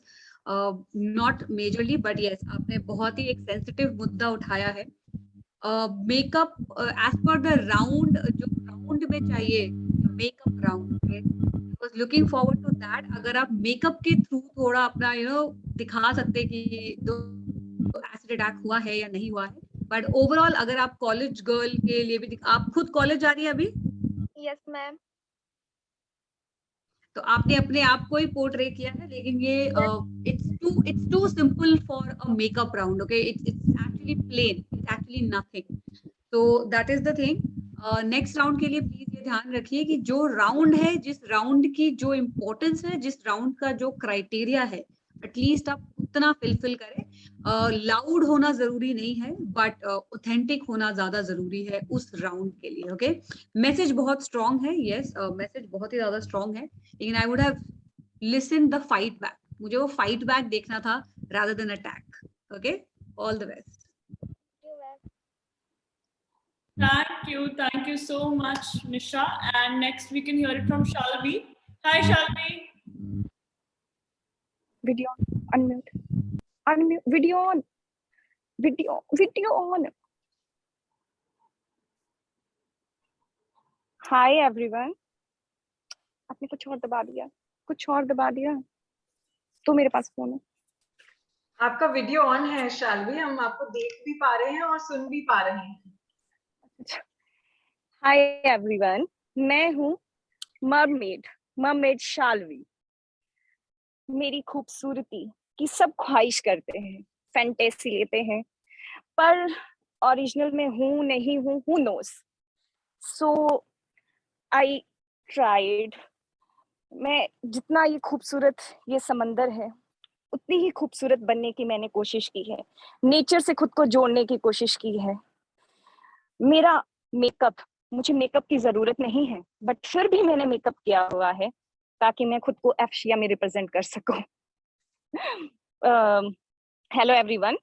Not majorly, but yes, आपने बहुत ही एक sensitive मुद्दा उठाया है. Makeup as per the round, जो round में चाहिए, makeup round, okay? I was looking forward to that. अगर आप makeup के through थोड़ा अपना दिखा सकते कि दो acid attack हुआ है या नहीं हुआ है, but overall अगर आप college girl के लिए भी आप खुद college जा रही है अभी? Yes ma'am. तो आपने अपने आप को ही पोर्ट्रे किया है, लेकिन ये it's too simple for a makeup round, okay? It's actually plain, it's actually nothing. So that is the thing. Next round के लिए प्लीज ये ध्यान रखिए कि जो राउंड है, जिस राउंड की जो इम्पोर्टेंस है, जिस राउंड का जो क्राइटेरिया है, एटलीस्ट आप उतना फिलफिल करें. लाउड होना जरूरी नहीं है, बट ऑथेंटिक होना ज्यादा जरूरी है उस राउंड के लिए. ओके, मैसेज बहुत स्ट्रॉन्ग है. यस, मैसेज बहुत ही ज्यादा स्ट्रॉन्ग है, लेकिन आई would have listen the fight back. मुझे वो फाइट बैक देखना था rather than attack. Okay, all the best. Thank you so much, Nisha. And next we can hear it from Shalvi. Hi, Shalvi. Video on, unmute, video on, video on. Hi everyone. आपने कुछ और दबा दिया, तो मेरे पास phone है. आपका video on है शाल्वी, हम आपको देख भी पा रहे हैं और सुन भी पा रहे हैं. Hi everyone, मैं हूँ मरमेड शाल्वी. मेरी खूबसूरती की सब ख्वाहिश करते हैं, फैंटेसी लेते हैं, पर ओरिजिनल में हूँ नहीं हूँ, who knows? So I tried. मैं जितना ये खूबसूरत ये समंदर है, उतनी ही खूबसूरत बनने की मैंने कोशिश की है. नेचर से खुद को जोड़ने की कोशिश की है. मेरा मेकअप, मुझे मेकअप की जरूरत नहीं है, बट फिर भी मैंने मेकअप किया हुआ है ताकि मैं खुद को एफशिया में रिप्रेजेंट कर सकूं. Hello everyone,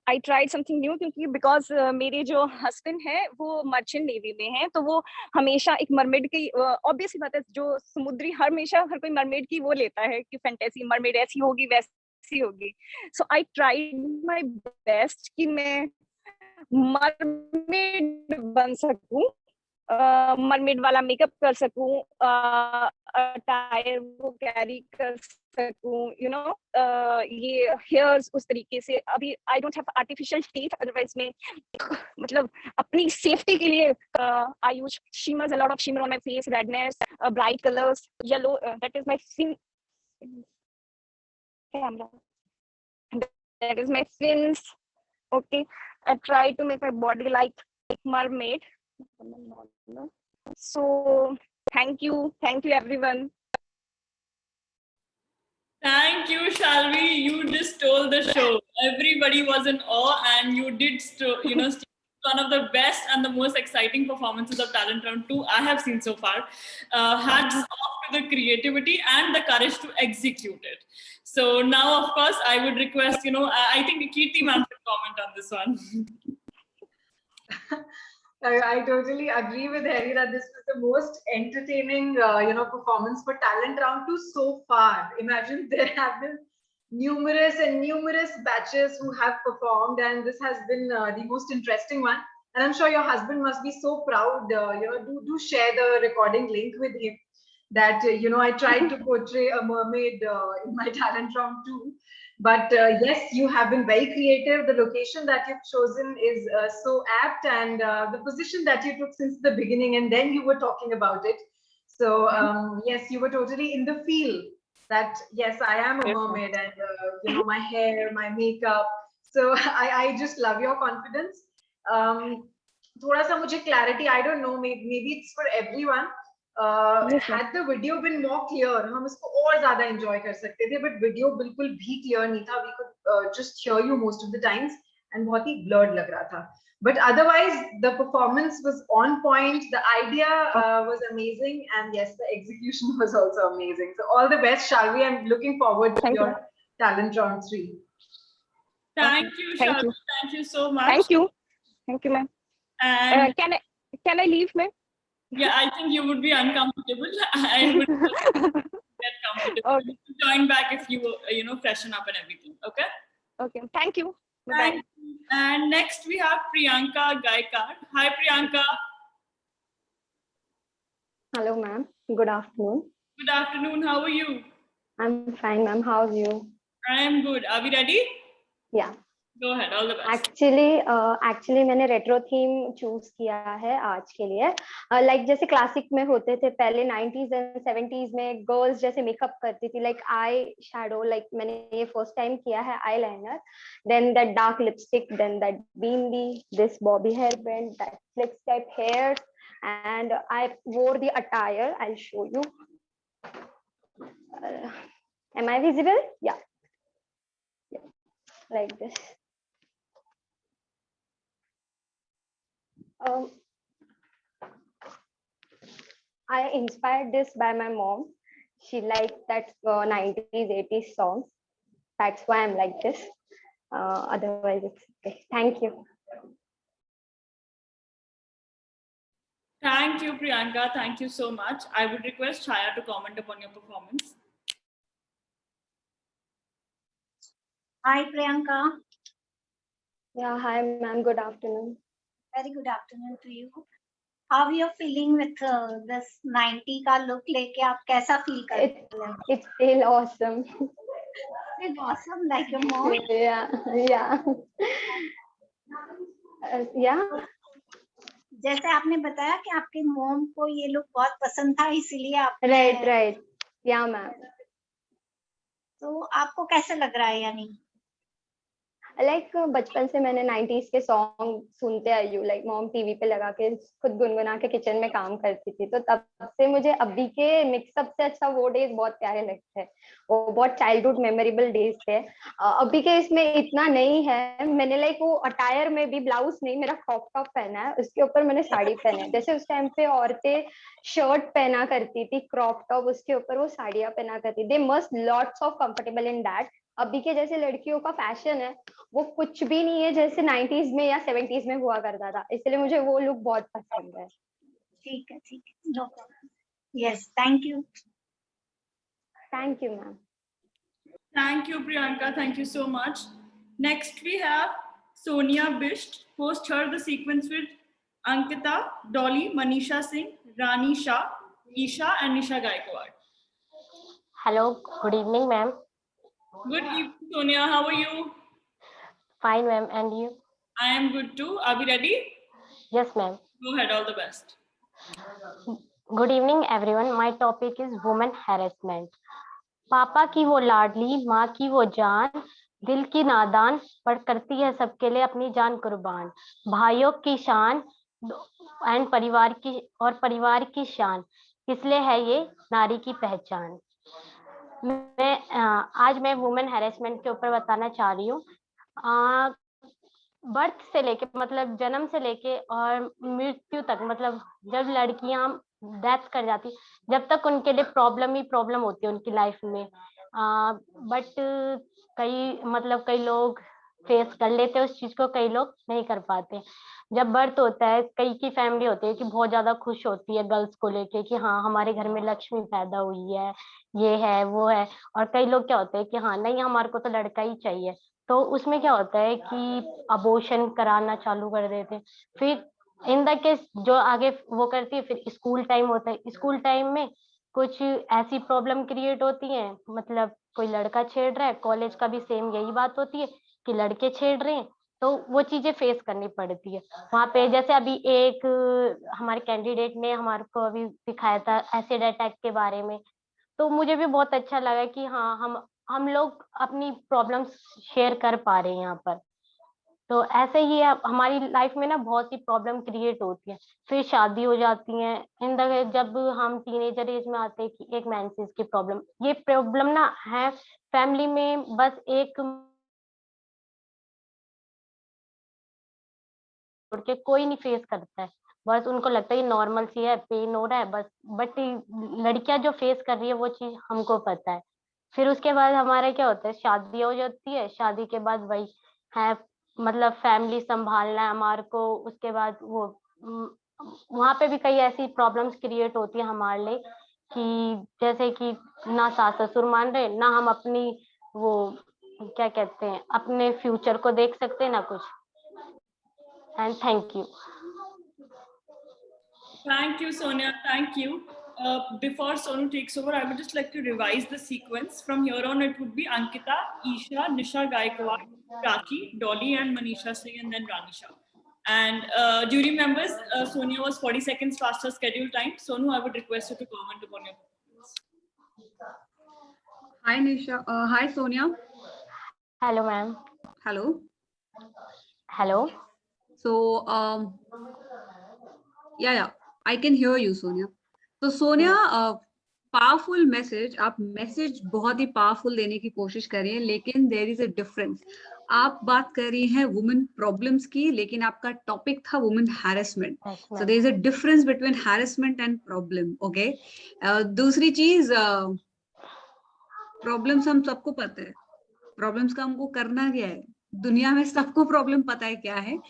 I tried something new, क्योंकि बिकॉज मेरे जो हस्बैंड है वो मर्चेंट नेवी में है, तो वो हमेशा एक मरमेड की, ऑब्वियस ही बात है, जो समुद्री हमेशा हर कोई मरमेड की वो लेता है कि फैंटेसी मरमेड ऐसी होगी वैसी होगी. सो आई ट्राइड माय बेस्ट कि मैं मरमेड बन सकूं, मरमेड वाला मेकअप कर सकूं, अटायर वो कैरी कर सकूं, ये हेयर्स उस तरीके से. अभी I don't have artificial teeth, otherwise में मतलब अपनी सेफ्टी के लिए I use shimmers, a lot of shimmer on my face, redness, bright colours, yellow, that is my camera, that is my fins. Okay, I try to make my body like mermaid. So thank you everyone. Thank you, Shalvi. You just stole the show. Everybody was in awe, and you did one of the best and the most exciting performances of Talent Round 2 I have seen so far. Hats off to the creativity and the courage to execute it. So now, of course, I would request, I think Kirti ma'am should comment on this one. I totally agree with Harry that this was the most entertaining, performance for Talent Round 2 so far. Imagine there have been numerous batches who have performed, and this has been the most interesting one. And I'm sure your husband must be so proud. Do share the recording link with him. That I tried to portray a mermaid in my Talent Round 2, But yes, you have been very creative. The location that you've chosen is so apt, and the position that you took since the beginning, and then you were talking about it. So yes, you were totally in the feel that yes, I am a mermaid, and my hair, my makeup. So I just love your confidence. थोड़ा सा मुझे clarity, I don't know, maybe it's for everyone. Had the video been more clear, हम इसको और ज़्यादा enjoy कर सकते थे, but video बिल्कुल भी clear नहीं था. We could just hear you most of the times, and बहुत ही blurred लग रहा था. But otherwise, the performance was on point. The idea was amazing, and yes, the execution was also amazing. So all the best, Shalvi. I'm looking forward to your talent round 3. Thank you, Thank Shalvi. you. Thank you so much. Thank you, ma'am. And can I leave, ma'am? yeah, I think you would be uncomfortable. I would get comfortable. Okay. You join back if you freshen up and everything. Okay. Okay. Thank you. Thank Bye. you. And next we have Priyanka Gaikar. Hi, Priyanka. Hello, ma'am. Good afternoon. Good afternoon. How are you? I'm fine, ma'am. How's you? I am good. Are we ready? Yeah. Go ahead. All the best. Actually मैंने retro theme choose किया है आज के लिए. Like जैसे classic में होते थे पहले 90s एंड 70s में गर्ल्स जैसे मेकअप करती थी, लाइक आई शैडो, लाइक मैंने ये फर्स्ट टाइम किया है, eye liner, then that dark lipstick, then that bindi, this bobby hair band, that flicks type hair, and I wore the attire. I'll show you. Am I visible? Yeah. Like this. I inspired this by my mom. She liked that 90s, 80s songs. That's why I'm like this. Otherwise, it's okay. Thank you. Thank you, Priyanka. Thank you so much. I would request Chaya to comment upon your performance. Hi, Priyanka. Yeah, hi, ma'am. Good afternoon. Very good afternoon to you. How are you feeling with this 90 का look लेके? आप कैसा feel कर रहे हैं? It's still awesome. It's awesome, like your mom. Yeah. Yeah. जैसे आपने बताया कि आपके मॉम को ये लुक बहुत पसंद था, इसीलिए आप राइट या मैम. तो आपको कैसे लग रहा है? यानी लाइक बचपन से मैंने 90s के सॉन्ग सुनते आई हूँ, लाइक मॉम टीवी पे लगा के खुद गुनगुना के किचन में काम करती थी, तो तब से मुझे अभी के मिक्सअप से अच्छा वो डेज बहुत प्यारे लगते हैं. वो बहुत चाइल्डहुड मेमोरेबल डेज थे. अभी के इसमें इतना नहीं है. मैंने लाइक वो अटायर में भी ब्लाउज नहीं, मेरा क्रॉप टॉप पहना है, उसके ऊपर मैंने साड़ी पहना है. जैसे उस टाइम पे औरतें शर्ट पहना करती थी, क्रॉप टॉप, उसके ऊपर वो साड़ियां पहना करती. They must lots of comfortable in that. अभी के जैसे लड़कियों का फैशन है वो कुछ भी नहीं है जैसे 90s में या 70s में हुआ करता था, इसलिए मुझे वो लुक बहुत पसंद है. ठीक है, no problem. Yes, thank you. Thank you ma'am. Thank you, Priyanka. Thank you so much. Next we have Sonia Bisht. Post her the sequence with Ankita, Dolly, Manisha Singh, Rani Shah, Isha and Nisha Gaikwad. Hello, good evening, ma'am. Good evening, Sonia. How are you? Fine, ma'am. And you? I am good too. Are we ready? Yes, ma'am. Go ahead. All the best. Good evening, everyone. My topic is women harassment. पापा की वो लाडली, माँ की वो जान, दिल की नादान, पर करती है सबके लिए अपनी जान कुर्बान. भाइयों की शान एंड परिवार की शान, इसलिए है ये नारी की पहचान. आज मैं वुमेन हैरेसमेंट के ऊपर बताना चाह रही हूँ. बर्थ से लेके मतलब जन्म से लेके और मृत्यु तक, मतलब जब लड़कियां डेथ कर जाती, जब तक उनके लिए प्रॉब्लम होती है उनकी लाइफ में. बट कई लोग फेस कर लेते हैं उस चीज को, कई लोग नहीं कर पाते. जब बर्थ होता है, कई की फैमिली होती है कि बहुत ज्यादा खुश होती है गर्ल्स को लेके कि हाँ हमारे घर में लक्ष्मी पैदा हुई है, ये है वो है. और कई लोग क्या होते हैं कि हाँ नहीं हमारे को तो लड़का ही चाहिए, तो उसमें क्या होता है कि अबॉर्शन कराना चालू कर देते हैं. फिर इन द केस जो आगे वो करती है, फिर स्कूल टाइम होता है, स्कूल टाइम में कुछ ऐसी प्रॉब्लम क्रिएट होती है, मतलब कोई लड़का छेड़ रहा है, कॉलेज का भी सेम यही बात होती है कि लड़के छेड़ रहे हैं, तो वो चीजें फेस करनी पड़ती है वहां पे। जैसे अभी एक हमारे कैंडिडेट ने हमारे को अभी दिखाया था एसिड अटैक के बारे में, तो मुझे भी बहुत अच्छा लगा कि हाँ हम लोग अपनी प्रॉब्लम्स शेयर कर पा रहे हैं यहाँ पर। तो ऐसे ही हमारी लाइफ में ना बहुत सी प्रॉब्लम क्रिएट होती है, फिर शादी हो जाती है इन द जब हम टीनेजर एज में आते हैं कि एक मेंसेस की प्रॉब्लम, ये प्रॉब्लम ना है फैमिली में बस एक छोड़ के कोई नहीं फेस करता है, बस उनको लगता है ये नॉर्मल सी है, पेन हो रहा है बस। बट लड़कियां जो फेस कर रही है वो चीज हमको पता है। फिर उसके बाद हमारा क्या होता है, शादी हो जाती है, शादी के बाद वही है मतलब फैमिली संभालना है हमारे को। उसके बाद वो वहां पे भी कई ऐसी प्रॉब्लम्स क्रिएट होती है हमारे लिए कि जैसे कि ना सास ससुर मान रहे, ना हम अपनी वो क्या कहते हैं अपने फ्यूचर को देख सकते हैं ना कुछ। And thank you. Thank you, Sonia. Thank you. Before Sonu takes over, I would just like to revise the sequence. From here on, it would be Ankita, Isha, Nisha Gaikwad, Prachi, Dolly, and Manisha Singh, and then Ranisha. And jury members, Sonia was 40 seconds faster schedule time. Sonu, I would request you to comment upon your performance. Hi, Nisha. Hi, Sonia. Hello, ma'am. Hello. Hello. So, yeah, I can hear you, Sonia. तो Sonia, powerful message, आप message बहुत ही powerful देने की कोशिश कर रही हैं, लेकिन देयर इज अ डिफरेंस। आप बात कर रही हैं वुमेन प्रॉब्लम्स की, लेकिन आपका टॉपिक था women harassment. So there is a difference between harassment and problem. Okay, दूसरी चीज, प्रॉब्लम्स हम सबको पता है, प्रॉब्लम्स का हमको करना क्या है, दुनिया में सबको प्रॉब्लम पता है क्या है।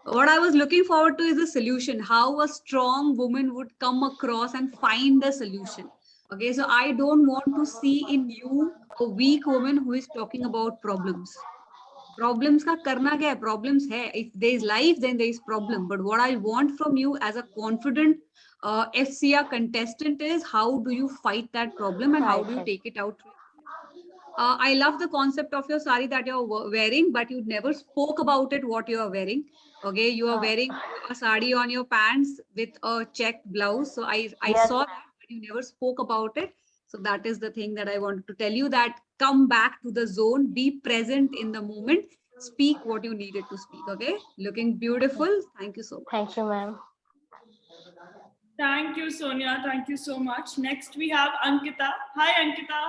What I was looking forward to is the solution, how a strong woman would come across and find the solution. Okay, so I don't want to see in you a weak woman who is talking about problems. Problems का करना क्या है, problems है, if there is life then there is problem, but what I want from you as a confident FCR contestant is how do you fight that problem and how do you take it out. I love the concept of your sari that you're wearing, but you never spoke about it, what you are wearing. Okay, you are wearing a sari on your pants with a checked blouse. So I Yes. saw that, but you never spoke about it. So that is the thing that I wanted to tell you, that come back to the zone, be present in the moment, speak what you needed to speak. Okay, looking beautiful. Thank you so much. Thank you, ma'am. Thank you, Sonia. Thank you so much. Next, we have Ankita. Hi, Ankita.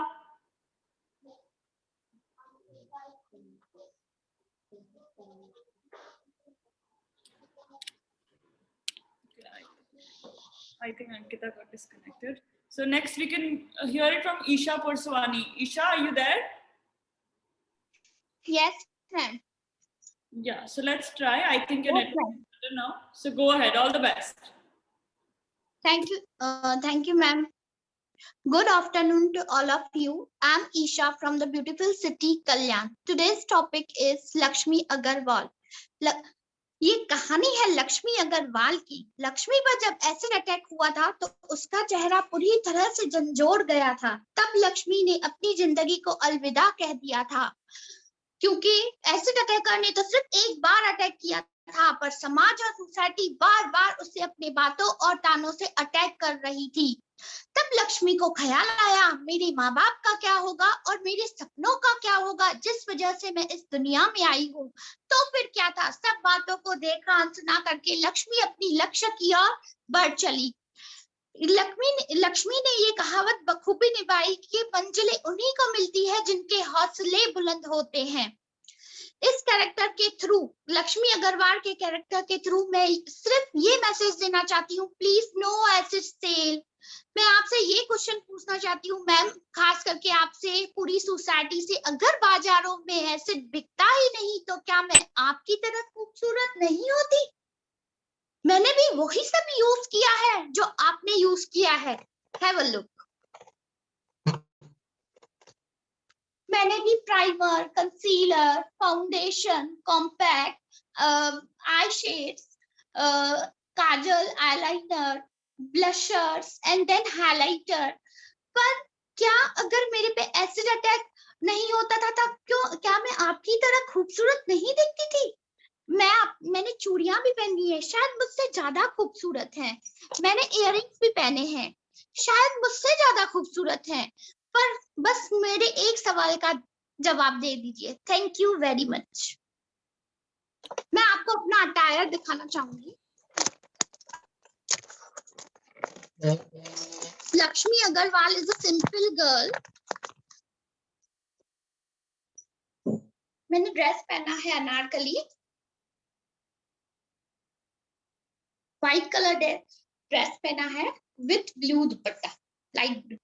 I think Ankita got disconnected. So next we can hear it from Isha Purswani. Isha, are you there? Yes, ma'am. Yeah, so let's try. I think your network is better now. So go ahead. All the best. Thank you, ma'am. Good afternoon to all of you. I'm Isha from the beautiful city Kalyan. Today's topic is Lakshmi Agarwal. ये कहानी है लक्ष्मी अग्रवाल की। लक्ष्मी पर जब acid attack हुआ था तो उसका चेहरा पूरी तरह से झंझोड़ गया था। तब लक्ष्मी ने अपनी जिंदगी को अलविदा कह दिया था, क्योंकि एसिड अटैकर ने तो सिर्फ एक बार अटैक किया था, पर समाज और सोसाइटी बार बार उसे अपने बातों और तानों से अटैक कर रही थी। तब लक्ष्मी को ख्याल आया, मेरे माँ बाप का क्या होगा और मेरे सपनों का क्या होगा, जिस वजह से मैं इस दुनिया में आई हूँ। तो फिर क्या था, सब बातों को देखा अनसुना करके लक्ष्मी अपनी लक्ष्य की ओर बढ़ चली। लक्ष्मी ने ये कहावत बखूबी निभाई कि मंजिलें उन्हीं को मिलती है जिनके हौसले बुलंद होते हैं। इस कैरेक्टर के थ्रू, लक्ष्मी अग्रवाल के कैरेक्टर के थ्रू मैं सिर्फ ये मैसेज देना चाहती हूँ, प्लीज नो एसिड सेल। मैं आपसे ये क्वेश्चन पूछना चाहती हूँ मैम, खास करके आपसे, पूरी सोसाइटी से, अगर बाजारों में एसिड बिकता ही नहीं तो क्या मैं आपकी तरह खूबसूरत नहीं होती? मैंने भी वही सब यूज किया है जो आपने यूज किया है। Have a look. मैंने भी primer, concealer, foundation, compact, eye shades, kajal, eyeliner, blushers and then highlighter. पर क्या अगर मेरे पे एसिड अटैक नहीं होता था क्यों, क्या मैं आपकी तरह खूबसूरत नहीं दिखती थी? मैंने चूड़ियां भी पहनी है, शायद मुझसे ज्यादा खूबसूरत हैं। मैंने इयररिंग्स भी पहने हैं, शायद मुझसे ज्यादा खूबसूरत हैं। पर बस मेरे एक सवाल का जवाब दे दीजिए। Thank you very much. मैं आपको अपना अटायर दिखाना चाहूंगी। Lakshmi Agarwal is a simple girl. मैंने ड्रेस पहना है अनारकली, व्हाइट कलर ड्रेस पहना है with blue dupatta, light blue.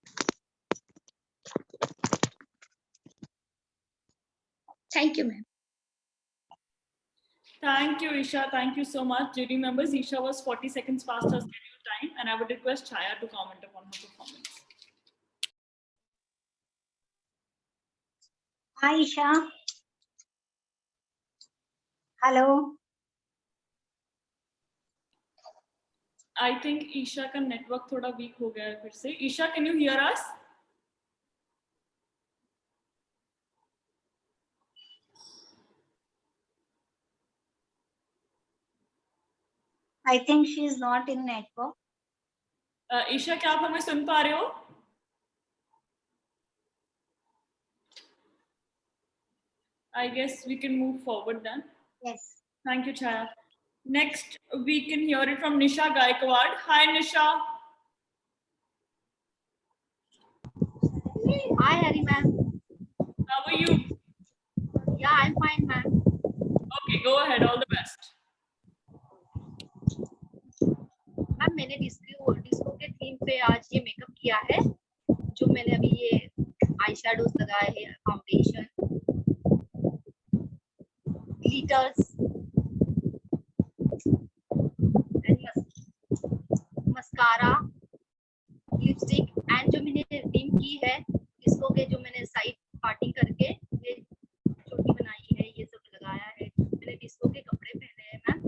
Thank you ma'am. Thank you, Isha. Thank you so much. Jury members, Isha was 40 seconds past her scheduled time, and I would request Chaya to comment upon her performance. Hi, Isha. Hello. I think Isha का network थोड़ा weak हो गया है फिर से. Isha, can you hear us? I think she is not in network. Isha, क्या आप हमें सुन पा रहे हो? I guess we can move forward then. Yes. Thank you, Chaya. Next, we can hear it from Nisha Gaikwad. Hi, Nisha. Hi, Hari ma'am. How are you? Yeah, I'm fine, ma'am. Okay, go ahead. All the best. Ma'am, मैंने disco के theme पे आज ये makeup किया है। जो मैंने अभी ये आई शैडोज लगाए हैं, foundation, glitters and mascara, lipstick and जो मैंने थीम की है डिस्को के, जो मैंने साइड पार्टिंग करके ये चोटी बनाई है, ये सब लगाया है। मैंने डिस्को के कपड़े पहने हैं मैम।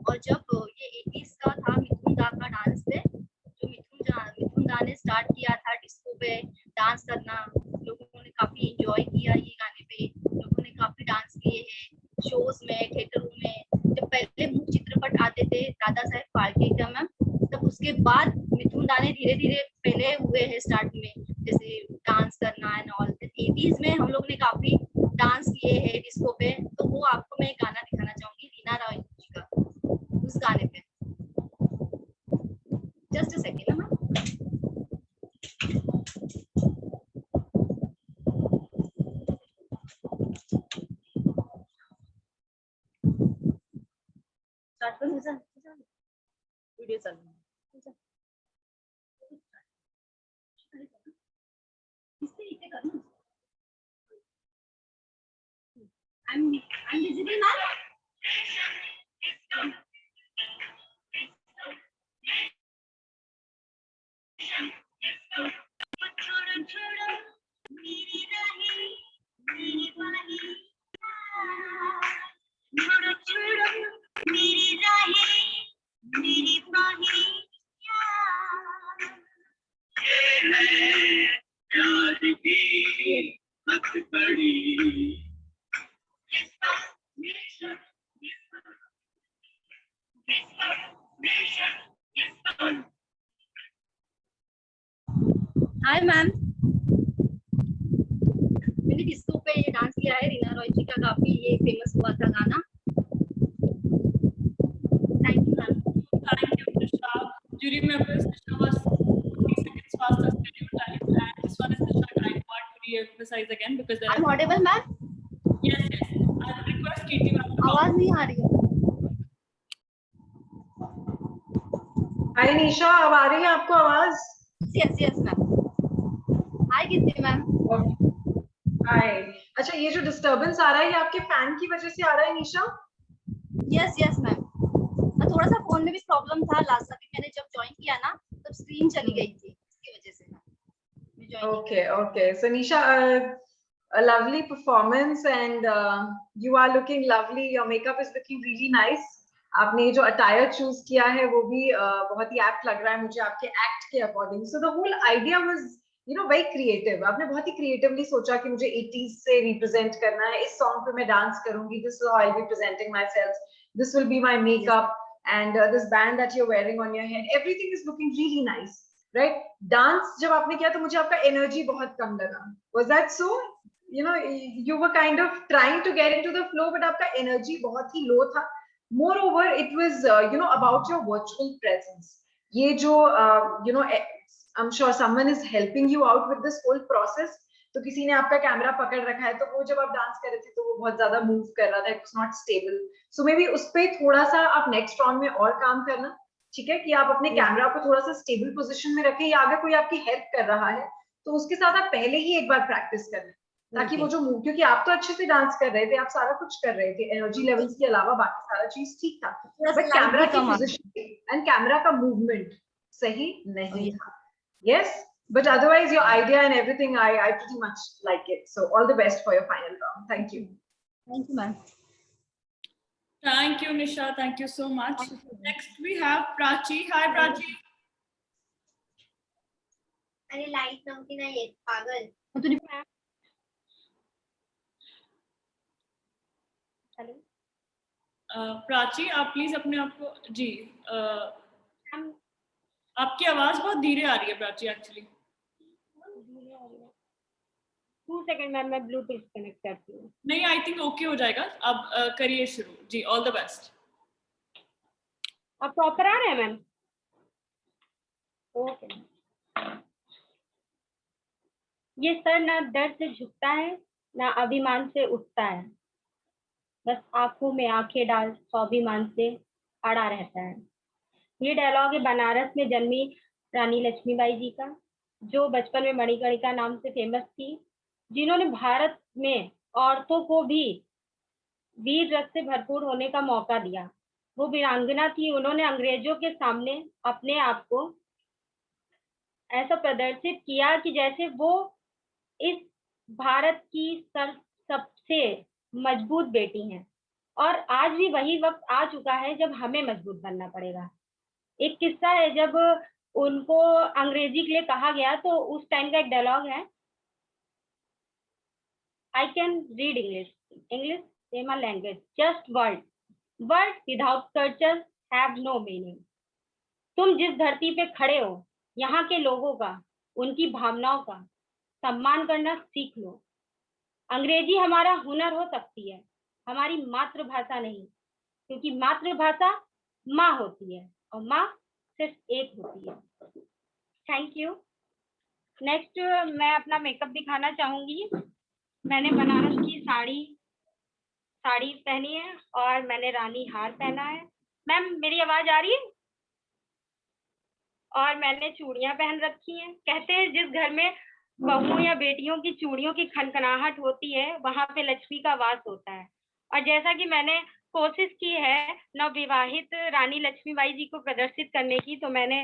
और जब ये 80s का था, मिथुन दा का डांस पे, जो मिथुन दा ने स्टार्ट किया था डिस्को पे डांस करना, लोगों ने काफी एंजॉय किया ये गाने पे। लोगों ने काफी डांस किए हैं शोज में, थिएटरों में। जब पहले मुख्य चित्रपट आते थे दादा साहेब फाल्के का मैम, तब उसके बाद मिथुन दा ने धीरे धीरे पहले हुए हैं स्टार्ट में, जैसे डांस करना एंड ऑल। 80s में हम लोग ने काफी डांस किए हैं डिस्को पे। तो वो आपको मैं गाना दिखाना चाहूंगी, रीना रॉय जी का, उस गाने पे। Just a second ma'am. Start कर वीडियो चल रहा है। I'm visible, ma'am. Hi ma'am, मैंने डिस्को पे ये डांस किया है रीना रॉय जी का, काफी ये फेमस हुआ था गाना। Thank you ma'am. Thank you, Nisha. Jury members, Nisha was 40 seconds past her scheduled time, and this one is Nisha Gaikwad to re-emphasize again because there I'm audible, ma'am? Yes, yes. I would request Kirti ma'am to आवाज नहीं आ रही है। हाय निशा, अब आ रही है आपको आवाज? Yes yes ma'am. Hi Kirti ma'am. Hi. अच्छा, ये जो डिस्टरबेंस आ रहा है ये आपके फैन की वजह से आ रहा है निशा? Yes yes ma'am. थोड़ा सा फोन में भी प्रॉब्लम था। लास्ट अभी मैंने जब ज्वाइन किया ना, तब स्क्रीन चली गई थी, इसकी वजह से Okay, okay. So Nisha, a lovely performance, and you are looking lovely. Your makeup is looking really nice. आपने जो attire choose किया है वो भी बहुत ही apt लग रहा है मुझे आपके act के according. So the whole idea was, very creative, आपने बहुत ही क्रिएटिवली सोचा कि मुझे 80s से रिप्रेजेंट करना है, इस सॉन्ग पे मैं डांस करूंगी, this is how I will be presenting my self, this will be my makeup and this band that you're wearing on your head, everything is looking really nice, right? Dance जब आपने किया तो मुझे आपका energy बहुत कम लगा. Was that so? You were kind of trying to get into the flow, but आपका energy बहुत ही low था. Moreover, it was about your virtual presence. ये जो I'm sure someone is helping you out with this whole process. तो किसी ने आपका camera पकड़ रखा है, तो वो जब आप डांस कर रहे थे तो वो बहुत ज्यादा मूव कर रहा था, it was not stable. So may be उस पे थोड़ा सा आप नेक्स्ट राउंड में और काम करना, ठीक है, कि आप अपने कैमरा को थोड़ा सा स्टेबल पोजीशन में रखें, या अगर कोई आपकी हेल्प कर रहा है तो उसके साथ आप पहले ही एक बार प्रैक्टिस कर लें, ताकि वो जो मूव, क्योंकि आप तो अच्छे से डांस कर रहे थे, आप सारा कुछ कर रहे थे, एनर्जी लेवल्स के अलावा बाकी सारा चीज ठीक था, बट कैमरा की पोजीशन एंड कैमरा का मूवमेंट सही नहीं था. Yes. But otherwise, your idea and everything, I pretty much like it. So all the best for your final round. Thank you. Thank you, ma'am. Thank you, Nisha. Thank you so much. Next, we have Prachi. Hi, Prachi. अरे light नव्हती ना येत, पागल. प्राची, आप please अपने आप को जी आपकी आवाज बहुत धीरे आ रही है प्राची. एक्चुअली 2 सेकंड मैम, मैं ब्लूटूथ कनेक्ट करती हूँ. नहीं, आई थिंक ओके हो जाएगा. अब करिए शुरू जी. All the best. अब प्रॉपर आ रहे हैं मैम? ओके. ये सर ना दर्द से झुकता है, ना अभिमान से उठता है, बस आंखों में आंखें डाल स्वाभिमान से अड़ा रहता है. ये डायलॉग है बनारस में जन्मी रानी लक्ष्मीबाई जी का, जो बचपन में मणिकर्णिका नाम से फेमस थी, जिन्होंने भारत में औरतों को भी वीर रस से भरपूर होने का मौका दिया. वो वीरांगना थी. उन्होंने अंग्रेजों के सामने अपने आप को ऐसा प्रदर्शित किया कि जैसे वो इस भारत की सबसे मजबूत बेटी हैं. और आज भी वही वक्त आ चुका है जब हमें मजबूत बनना पड़ेगा. एक किस्सा है, जब उनको अंग्रेजी के लिए कहा गया तो उस टाइम का एक डायलॉग है, I can read English is my language, just words without culture have no meaning. तुम जिस धरती पे खड़े हो, यहाँ के लोगों का, उनकी भावनाओं का सम्मान करना सीख लो. अंग्रेजी हमारा हुनर हो सकती है, हमारी मातृभाषा नहीं, क्योंकि मातृभाषा माँ होती है और माँ सिर्फ एक होती है. Thank you. नेक्स्ट मैं अपना मेकअप दिखाना चाहूंगी. मैंने बनारस की साड़ी पहनी है और मैंने रानी हार पहना है. मैम मेरी आवाज आ रही है? और मैंने चूड़ियां पहन रखी हैं. कहते हैं जिस घर में बहुओं या बेटियों की चूड़ियों की खनखनाहट होती है, वहां पे लक्ष्मी का वास होता है. और जैसा कि मैंने कोशिश की है नवविवाहित रानी लक्ष्मीबाई जी को प्रदर्शित करने की, तो मैंने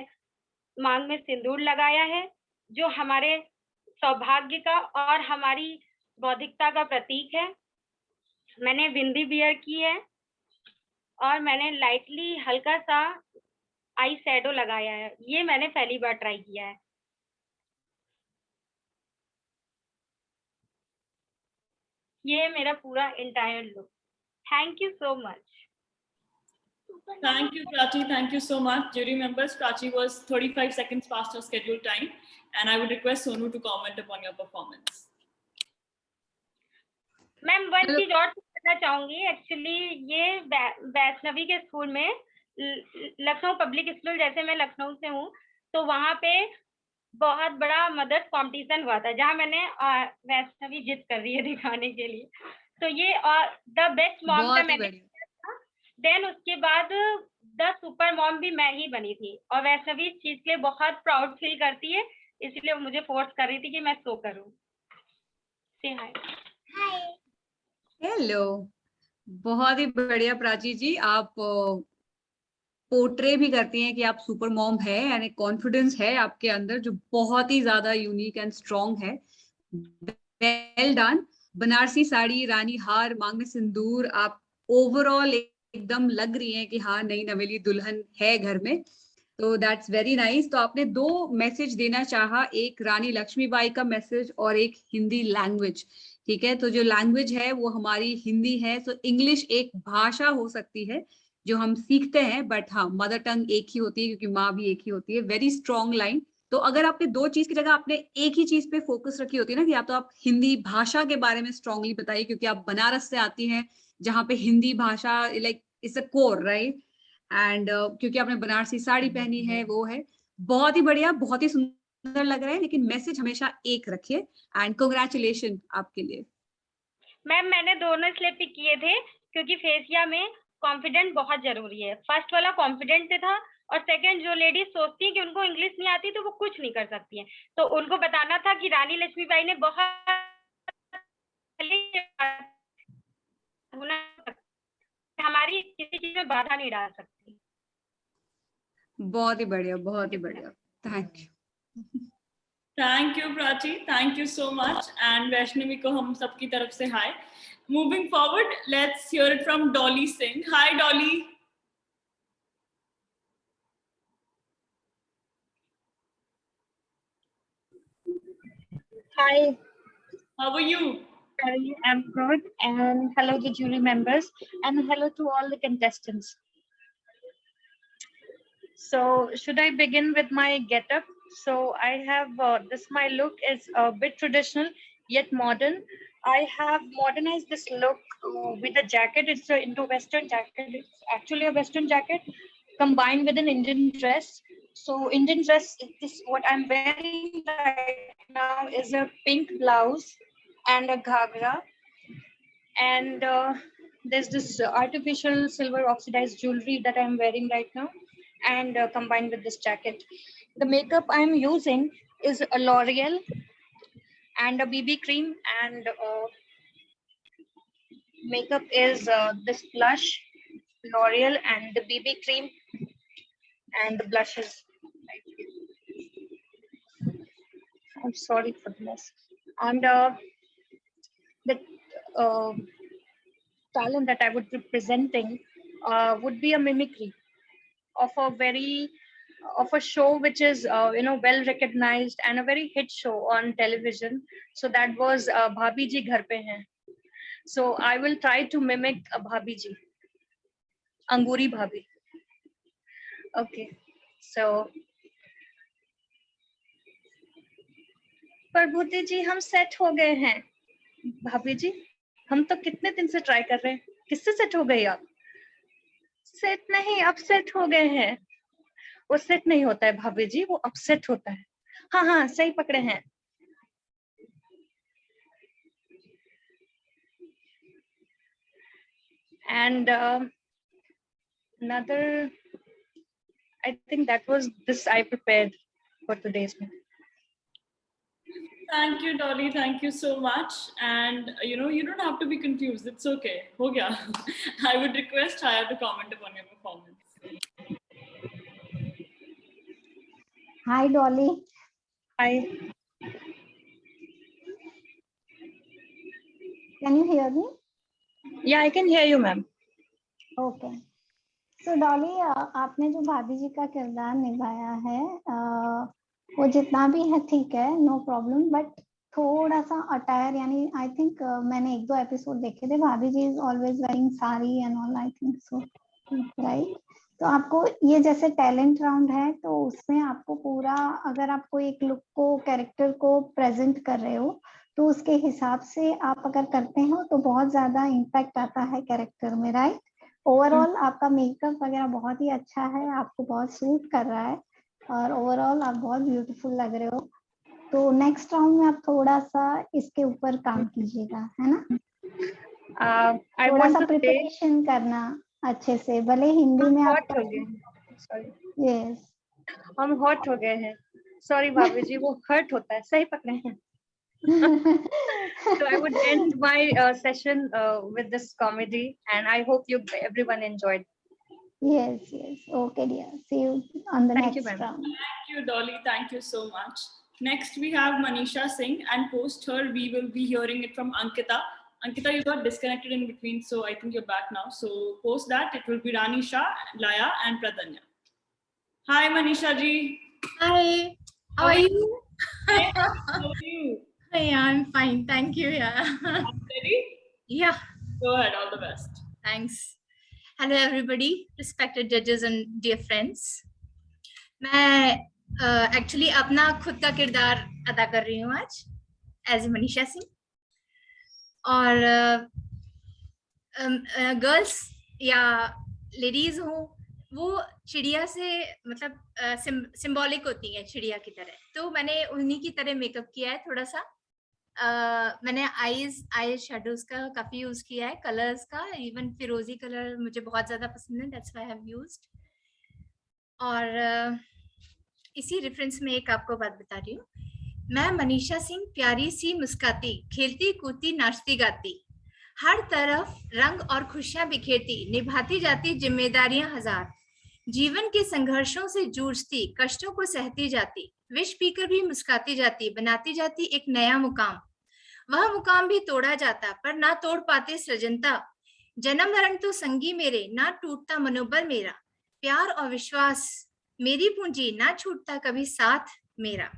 मांग में सिंदूर लगाया है, जो हमारे सौभाग्य का और हमारी बौद्धिकता का प्रतीक है. मैंने बिंदी बियर की है और मैंने लाइटली हल्का सा आई शैडो लगाया है. ये मैंने पहली बार ट्राई किया है. ये मेरा पूरा entire look. Thank you so much. Thank you, Prachi. Thank you so much. Jury members, Prachi was 35 seconds past her scheduled time, and I would request Sonu to comment upon your performance. Ma'am one चीज और कहना चाहूंगी. Actually ये वैष्णवी के school में, Lucknow public school, जैसे मैं लखनऊ से हूँ, तो वहाँ पे बहुत बड़ा मदर्स कंपटीशन हुआ था, जहाँ मैंने वैष्णवी जिद कर रही है दिखाने के लिए. तो ये द बेस्ट मॉम का मैंने. देन उसके बाद द सुपर मॉम भी मैं ही बनी थी, और वैष्णवी इस चीज के लिए बहुत प्राउड फील करती है, इसलिए मुझे फोर्स कर रही थी कि मैं शो करूं. से हाय. हेलो. बहुत ही बढ़िया प्राची जी. आप पोर्ट्रे भी करती हैं कि आप सुपर मॉम है, यानी कॉन्फिडेंस है आपके अंदर जो बहुत ही ज्यादा यूनिक एंड स्ट्रॉन्ग है. Well done. बनारसी साड़ी, रानी हार, मांग में सिंदूर, आप ओवरऑल एकदम लग रही हैं कि हाँ नई नवेली दुल्हन है घर में. तो दैट्स वेरी नाइस। तो आपने 2 मैसेज देना चाहा, एक रानी लक्ष्मीबाई का मैसेज और एक हिंदी लैंग्वेज। ठीक है, तो जो लैंग्वेज है वो हमारी हिंदी है। तो इंग्लिश एक भाषा हो सकती है जो हम सीखते हैं, बट हाँ मदर टंग एक ही होती है क्योंकि माँ भी एक ही होती है। Very strong line. तो अगर आपने 2 चीज की जगह आपने एक ही चीज पे फोकस रखी होती है ना, कि आप तो आप हिंदी भाषा के बारे में स्ट्रांगली बताइए, क्योंकि आप बनारस से आती हैं जहाँ पे हिंदी भाषा like it's a core, right? And क्योंकि आपने बनारसी साड़ी पहनी है, वो है बहुत ही बढ़िया, बहुत ही सुंदर लग रहा है। लेकिन मैसेज हमेशा एक रखिए। एंड कांग्रेचुलेशन आपके लिए। मैम मैंने दोनों इसलिए पिक किए थे क्योंकि फेसिया में कॉन्फिडेंट बहुत जरूरी है। फर्स्ट वाला कॉन्फिडेंट से था, और सेकंड जो लेडीज सोचती है कि उनको इंग्लिश नहीं आती तो वो कुछ नहीं कर सकती हैं, तो उनको बताना था कि रानी लक्ष्मीबाई ने बहुत हमारी किसी चीज में बाधा नहीं डाल सकती। बहुत ही बढ़िया, बहुत ही बढ़िया। Thank you. Thank you Prachi, thank you so much. And Vaishnavi को हम सबकी तरफ से hi. Moving forward, let's hear it from Dolly Singh. Hi Dolly. Hi. How are you? I'm good. And hello to jury members, and hello to all the contestants. So should I begin with my getup? So I have this, my look is a bit traditional yet modern. I have modernized this look with a jacket. It's a Indo-Western jacket. It's actually a Western jacket combined with an Indian dress. So Indian dress, this what I'm wearing right now is a pink blouse and a ghagra, and there's this artificial silver oxidized jewelry that I'm wearing right now, and combined with this jacket. The makeup I'm using is a L'Oreal and a BB cream, and makeup is this blush, L'Oreal, and the BB cream, and the blushes. I'm sorry for the mess. And the talent that I would be presenting would be a mimicry of a show which is well recognized and a very hit show on television. So that was Bhabhi Ji Ghar Pe Hain. So I will try to mimic Bhabhi Ji, Anguri Bhabhi. Okay, so Prabhuti जी हम set हो गए हैं। भाभी जी हम तो कितने दिन से ट्राई कर रहे हैं, किससे सेट हो गई आप? सेट नहीं, अपसेट हो गए हैं। वो सेट नहीं होता है भाभी जी, वो अपसेट होता है। हाँ हाँ सही पकड़े हैं। And another, I think that was this I prepared for today's meeting. Thank you, Dolly. Thank you so much. And you don't have to be confused. It's okay. Ho gaya. I would request Chaya to comment upon your performance. Hi, Dolly. Hi. Can you hear me? Yeah, I can hear you, ma'am. Okay. So Dolly, आपने जो भाभी जी का किरदार निभाया है, वो जितना भी है ठीक है, नो प्रॉब्लम, बट थोड़ा सा अटायर, यानी आई थिंक मैंने 1-2 एपिसोड देखे थे, भाभी जी is always wearing sari and all, I think so, right? तो आपको ये जैसे टैलेंट राउंड है तो उसमें आपको पूरा, अगर आपको एक लुक को, कैरेक्टर को प्रेजेंट कर रहे हो तो उसके हिसाब से आप अगर करते हो तो बहुत ज्यादा इम्पैक्ट आता है कैरेक्टर में, राइट? ओवरऑल आपका मेकअप वगैरह बहुत ही अच्छा है, आपको बहुत सूट कर रहा है, और ओवरऑल आप बहुत ब्यूटीफुल लग रहे हो। तो नेक्स्ट राउंड में आप थोड़ा सा इसके ऊपर काम कीजिएगा, है ना? थोड़ा सा प्रिपरेशन करना अच्छे से, भले हिंदी में आप यस हम हॉट हो गए हैं, सॉरी भाभी जी, वो हर्ट होता है, सही पकड़े हैं। So I would end my session with this comedy, and I hope everyone enjoyed. Yes. Okay, dear. See you on the next round. Thank you, Dolly. Thank you so much. Next, we have Manisha Singh, and post her, we will be hearing it from Ankita. Ankita, you got disconnected in between, so I think you're back now. So post that, it will be Rani Shah, Laya, and Pradanya. Hi, Manisha ji. Hi, how are you? How are you? Hey, I'm fine. Thank you. Yeah. Ready? Yeah. Go ahead. All the best. Thanks. Hello, everybody, respected judges and dear friends. मैं actually अपना खुद का किरदार अदा कर रही हूँ आज एज मनीषा सिंह, और गर्ल्स या लेडीज हो वो चिड़िया से मतलब सिंबॉलिक होती हैं चिड़िया की तरह, तो मैंने उन्हीं की तरह मेकअप किया है थोड़ा सा। मैंने आई शेडोज का काफी यूज किया है, कलर्स का, इवन फिरोजी कलर मुझे बहुत ज्यादा पसंद है, that's why I have used. और इसी रेफरेंस में एक आपको बात बता रही हूँ। मैं मनीषा सिंह प्यारी सी मुस्काती, खेलती कूदती नाचती गाती, हर तरफ रंग और खुशियां बिखेरती, निभाती जाती जिम्मेदारियां हजार, जीवन के संघर्षों से जूझती, कष्टों को सहती जाती, विष पीकर भी मुस्काती जाती, बनाती जाती एक नया मुकाम। वह मुकाम भी तोड़ा जाता पर ना तोड़ पाते सृजनता, जन्म मरण तो संगी मेरे, ना टूटता मनोबल मेरा, प्यार और विश्वास मेरी पूंजी, ना छूटता कभी साथ मेरा।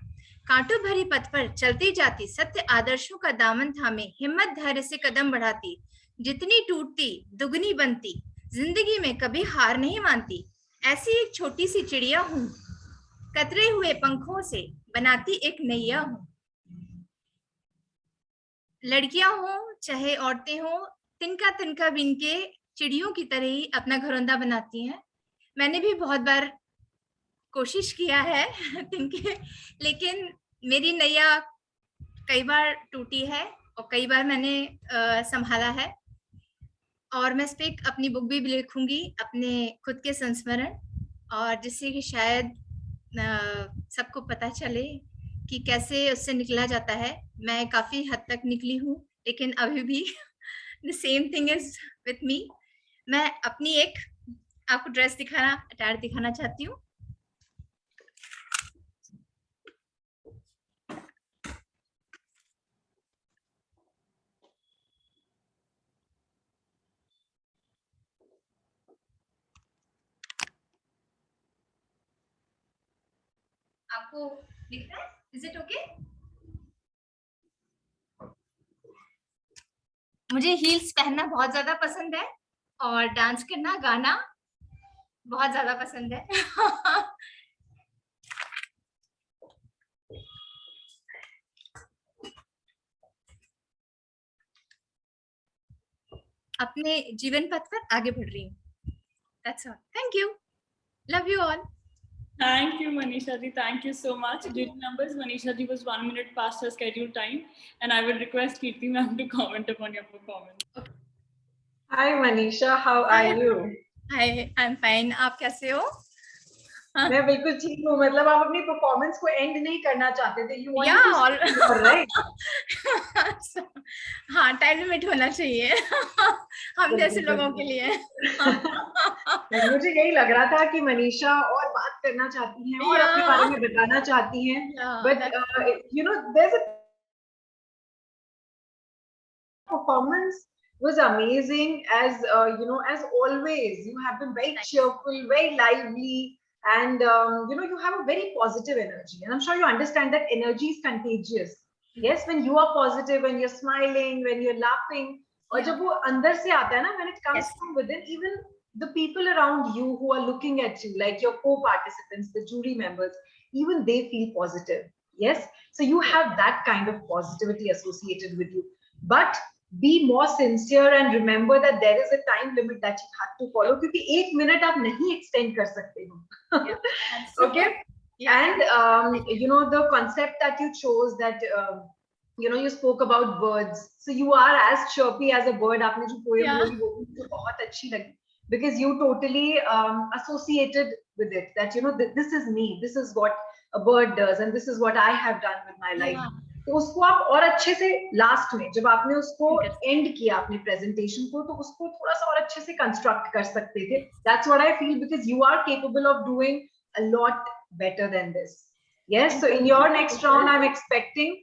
कांटों भरी पथ पर चलती जाती, सत्य आदर्शों का दामन थामे, हिम्मत धैर्य से कदम बढ़ाती, जितनी टूटती दुगनी बनती, जिंदगी में कभी हार नहीं मानती। ऐसी एक छोटी सी चिड़िया हूँ, कतरे हुए पंखों से बनाती एक नैया हूँ। लड़कियां हो चाहे औरतें हो, तिनका तिनका बिन के चिड़ियों की तरह ही अपना घरौंदा बनाती हैं। मैंने भी बहुत बार कोशिश किया है तिनके, लेकिन मेरी नैया कई बार टूटी है और कई बार मैंने संभाला है। और मैं इस पे अपनी बुक भी लिखूंगी, अपने खुद के संस्मरण, और जिससे कि शायद सबको पता चले कि कैसे उससे निकला जाता है। मैं काफी हद तक निकली हूँ, लेकिन अभी भी the same thing is with me। मैं अपनी एक आपको ड्रेस दिखाना, अटायर दिखाना चाहती हूँ। आपको दिख रहा है? Is it okay? मुझे हील्स पहनना बहुत ज्यादा पसंद है और डांस करना, गाना बहुत ज्यादा पसंद है। अपने जीवन पथ पर आगे बढ़ रही हूँ। That's all. Thank you. Love you all. Thank you, Manisha ji. Thank you so much. Due to numbers, Manisha ji was 1 minute past her scheduled time, and I will request Kirti ma'am to comment upon your performance. Okay. Hi, Manisha. How are you? Hi, I'm fine. आप कैसे हो? मैं बिल्कुल ठीक हूँ। मतलब आप अपनी परफॉर्मेंस को एंड नहीं करना चाहते थे। You wanted Yeah, to all speak, right? हाँ, टाइम लिमिट होना चाहिए हम जैसे लोगों के लिए। मुझे यही लग रहा था कि मनीषा और बात करना चाहती हैं और अपने बारे में बताना चाहती हैं, but you know, there's a performance was amazing, as you know, as always. You have been very cheerful, very lively, and you know, you have a very positive energy, and I'm sure you understand that energy is contagious. Yes, when you are positive, when you're smiling, when you're laughing, और जब वो अंदर से आता है ना, when it comes from within, even the people around you who are looking at you, like your co-participants, the jury members, even they feel positive. Yes, so you have that kind of positivity associated with you, but be more sincere and remember that there is a time limit that you have to follow, क्योंकि 1 minute आप नहीं extend कर सकते हो। Okay, and you know, the concept that you chose, that you know, you spoke about birds, so you are as chirpy as a bird। आपने जो poem बोली वो मुझे बहुत अच्छी लगी, because you totally associated with it, that you know, this is me, this is what a bird does, and this is what I have done with my life। तो उसको आप और अच्छे से लास्ट में जब आपने उसको एंड किया अपने प्रेजेंटेशन को, तो उसको थोड़ा सा और अच्छे से कंस्ट्रक्ट कर सकते थे। That's what I feel, because you are capable of doing a lot better than this. Yes, so in your next round I am expecting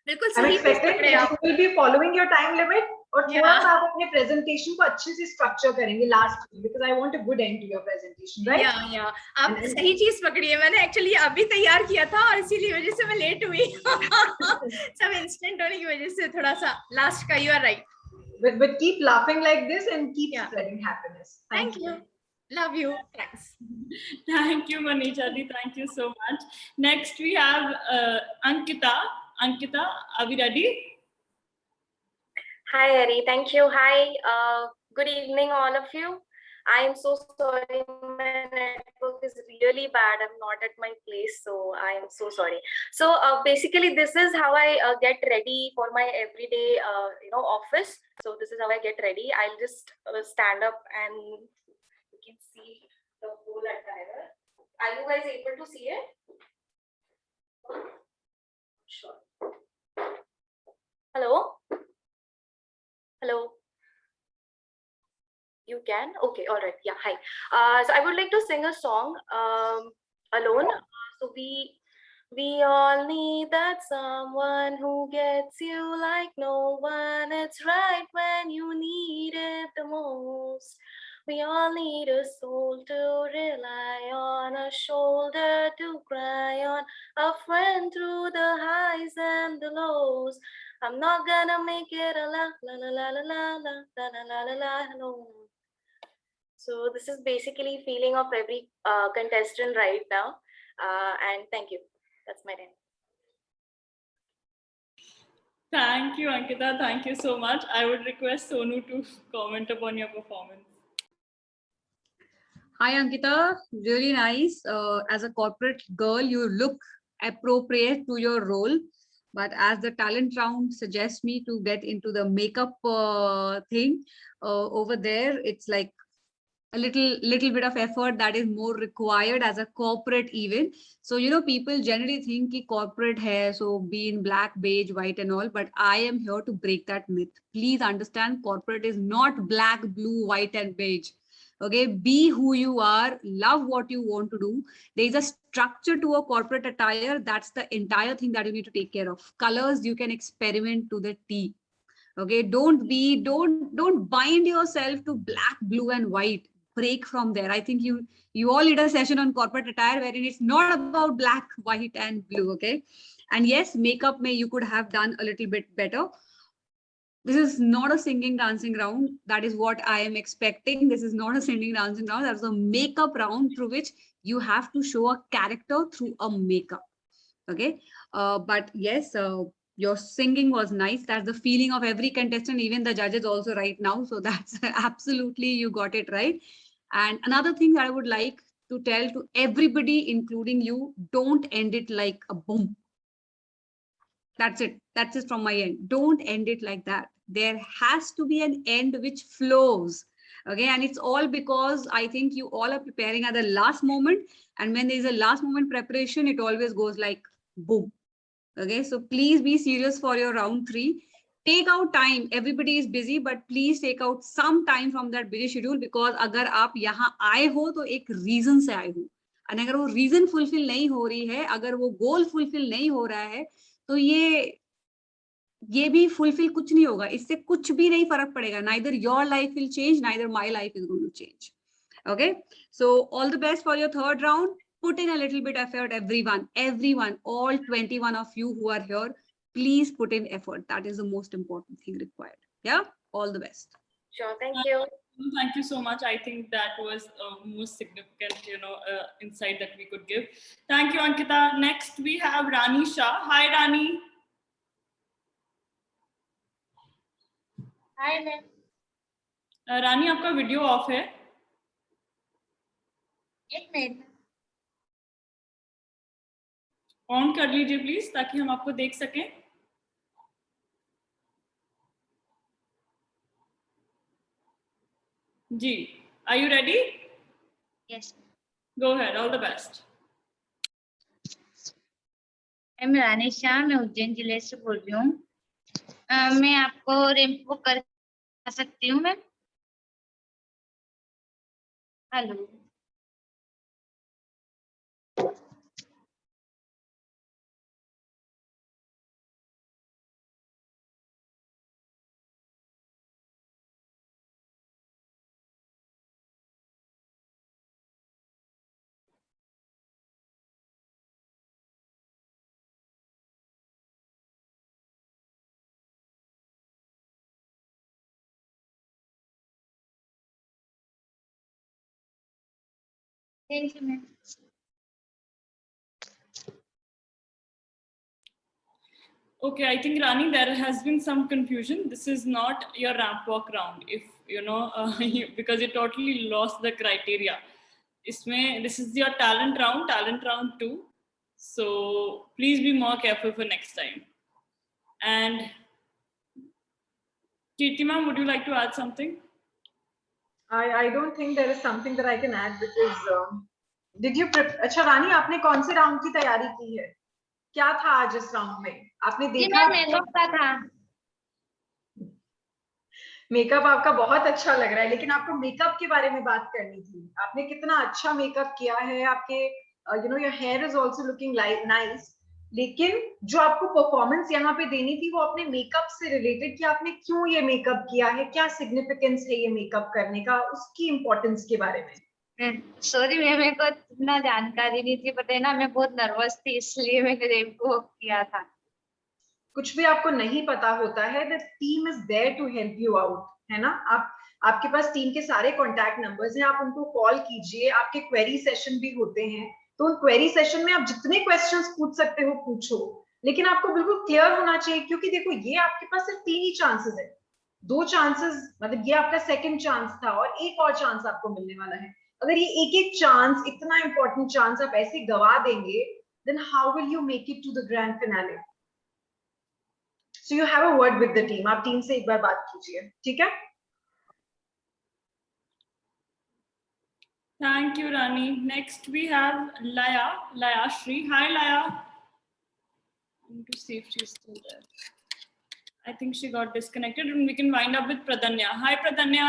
बिल्कुल सही you will be following your time limit, और थोड़ा सा आप अपने presentation को अच्छे से स्ट्रक्चर करेंगे लास्ट में, because I want a good end to your presentation, right? या आपने सही चीज पकड़ी है, मैंने एक्चुअली अभी तैयार किया था और इसीलिए वजह से मैं लेट हुई। सब इंस्टेंट होने की वजह से थोड़ा सा लास्ट का, you are right. But keep laughing like this and keep spreading happiness. Thank you. Love you. Thanks. Thank you, Manisha ji. Thank you so much. Next, we have Ankita. Ankita, are we ready? Hi, Ari. Thank you. Hi. Good evening, all of you. I am so sorry. My network is really bad. I'm not at my place, so I am so sorry. So basically, this is how I get ready for my everyday, office. So this is how I get ready. I'll just stand up and you can see the whole attire. Are you guys able to see it? Sure. Hello? Hello? You can? Okay, all right. Yeah, hi. So I would like to sing a song alone. So we all need that someone who gets you like no one. It's right when you need it the most. We all need a soul to rely on, a shoulder to cry on, a friend through the highs and the lows. I'm not gonna make it a la la la la la la la la la la la alone. So this is basically feeling of every contestant right now, and thank you. That's my name. Thank you, Ankita. Thank you so much. I would request Sonu to comment upon your performance. Hi, Ankita. Really nice. As a corporate girl, you look appropriate to your role. But as the talent round suggests me to get into the makeup thing, over there, it's like a little bit of effort that is more required as a corporate even. So, people generally think ki corporate hai, so be in black, beige, white and all, but I am here to break that myth. Please understand, corporate is not black, blue, white and beige. Okay, be who you are, love what you want to do. There is a structure to a corporate attire. That's the entire thing that you need to take care of. Colors, you can experiment to the T. Okay, don't bind yourself to black, blue and white. Break from there. I think you all need a session on corporate attire wherein it's not about black, white and blue. Okay, and yes, makeup you could have done a little bit better. This is not a singing dancing round. That is what I am expecting. This is not a singing dancing round. That's a makeup round through which you have to show a character through a makeup. Okay, but yes, your singing was nice. That's the feeling of every contestant, even the judges also right now. So that's absolutely, you got it right. And another thing that I would like to tell to everybody, including you, don't end it like a boom. That's it. That's it from my end. Don't end it like that. There has to be an end which flows. Okay, and it's all because I think you all are preparing at the last moment. And when there is a last moment preparation, it always goes like boom. Okay, so please be serious for your round 3. Take out time. Everybody is busy, but please take out some time from that busy schedule, because अगर आप यहाँ आए हो तो एक reason से आए हो, और अगर वो reason fulfill नहीं हो रही है, अगर वो goal fulfill नहीं हो रहा है, तो ये भी fulfill कुछ नहीं होगा, इससे कुछ भी नहीं फर्क पड़ेगा. Neither your life will change, neither my life is going to change. Okay, so all the best for your third round. Put in a little bit effort, everyone, all 21 of you who are here, please put in effort. That is the most important thing required. Yeah, all the best. Sure, thank you. Thank you so much. I think that was most significant, insight that we could give. Thank you, Ankita. Next, we have Rani Shah. Hi, Rani. Hi, ma'am. रानी, आपका video of है. एक minute on कर लीजिए please, ताकि हम आपको देख सकें. जी, are you ready? Yes. Go ahead, all the best. मैं रानी शाह, मैं उज्जैन जिले से बोल रही हूँ. मैं आपको रैंप वॉक कर सकती हूँ ma'am? Hello. Thank you ma'am. Okay, I think Rani, there has been some confusion. This is not your ramp walk round, if you know, because you totally lost the criteria. This is your talent round 2. So please be more careful for next time. And Kirti ma'am, would you like to add something? I don't think there is something that I can add because did you अच्छा रानी, आपने कौन से round की तैयारी की है? क्या था आज इस राउंड में? आपने देखा? मेकअप का था। मेकअप आपका बहुत अच्छा लग रहा है, लेकिन आपको मेकअप के बारे में बात करनी थी। आपने कितना अच्छा मेकअप किया है, आपके you know your here is also looking nice, लेकिन जो आपको परफॉर्मेंस यहाँ पे देनी थी वो अपने मेकअप से रिलेटेड, कि आपने क्यों ये मेकअप किया है, क्या सिग्निफिकेंस है ये मेकअप करने का, उसकी इम्पोर्टेंस के बारे में। सॉरी मैम, मेरे को इतना जानकारी नहीं थी, पता है ना, मैं बहुत नर्वस थी इसलिए मैंने वो किया था। कुछ भी आपको नहीं पता होता है, the team is there to help you out, है ना। आपके पास टीम के सारे कॉन्टैक्ट नंबर्स हैं, आप उनको कॉल कीजिए। आपके क्वेरी सेशन भी होते हैं, तो उन क्वेरी सेशन में आप जितने क्वेश्चंस पूछ सकते हो पूछो, लेकिन आपको बिल्कुल क्लियर होना चाहिए, क्योंकि देखो ये आपके पास सिर्फ 3 ही चांसेस है। 2 चांसेस मतलब ये आपका सेकंड चांस था और एक और चांस आपको मिलने वाला है। अगर ये एक चांस, इतना इंपॉर्टेंट चांस आप ऐसे गवा देंगे, then how will you make it to the grand finale? So you have a word with the team. आप टीम से एक बार बात कीजिए, ठीक है? Thank you, Rani. Next we have Laya Shri. Hi, Laya. I need to see if she's still there. I think she got disconnected, and we can wind up with Pradanya. Hi, Pradanya.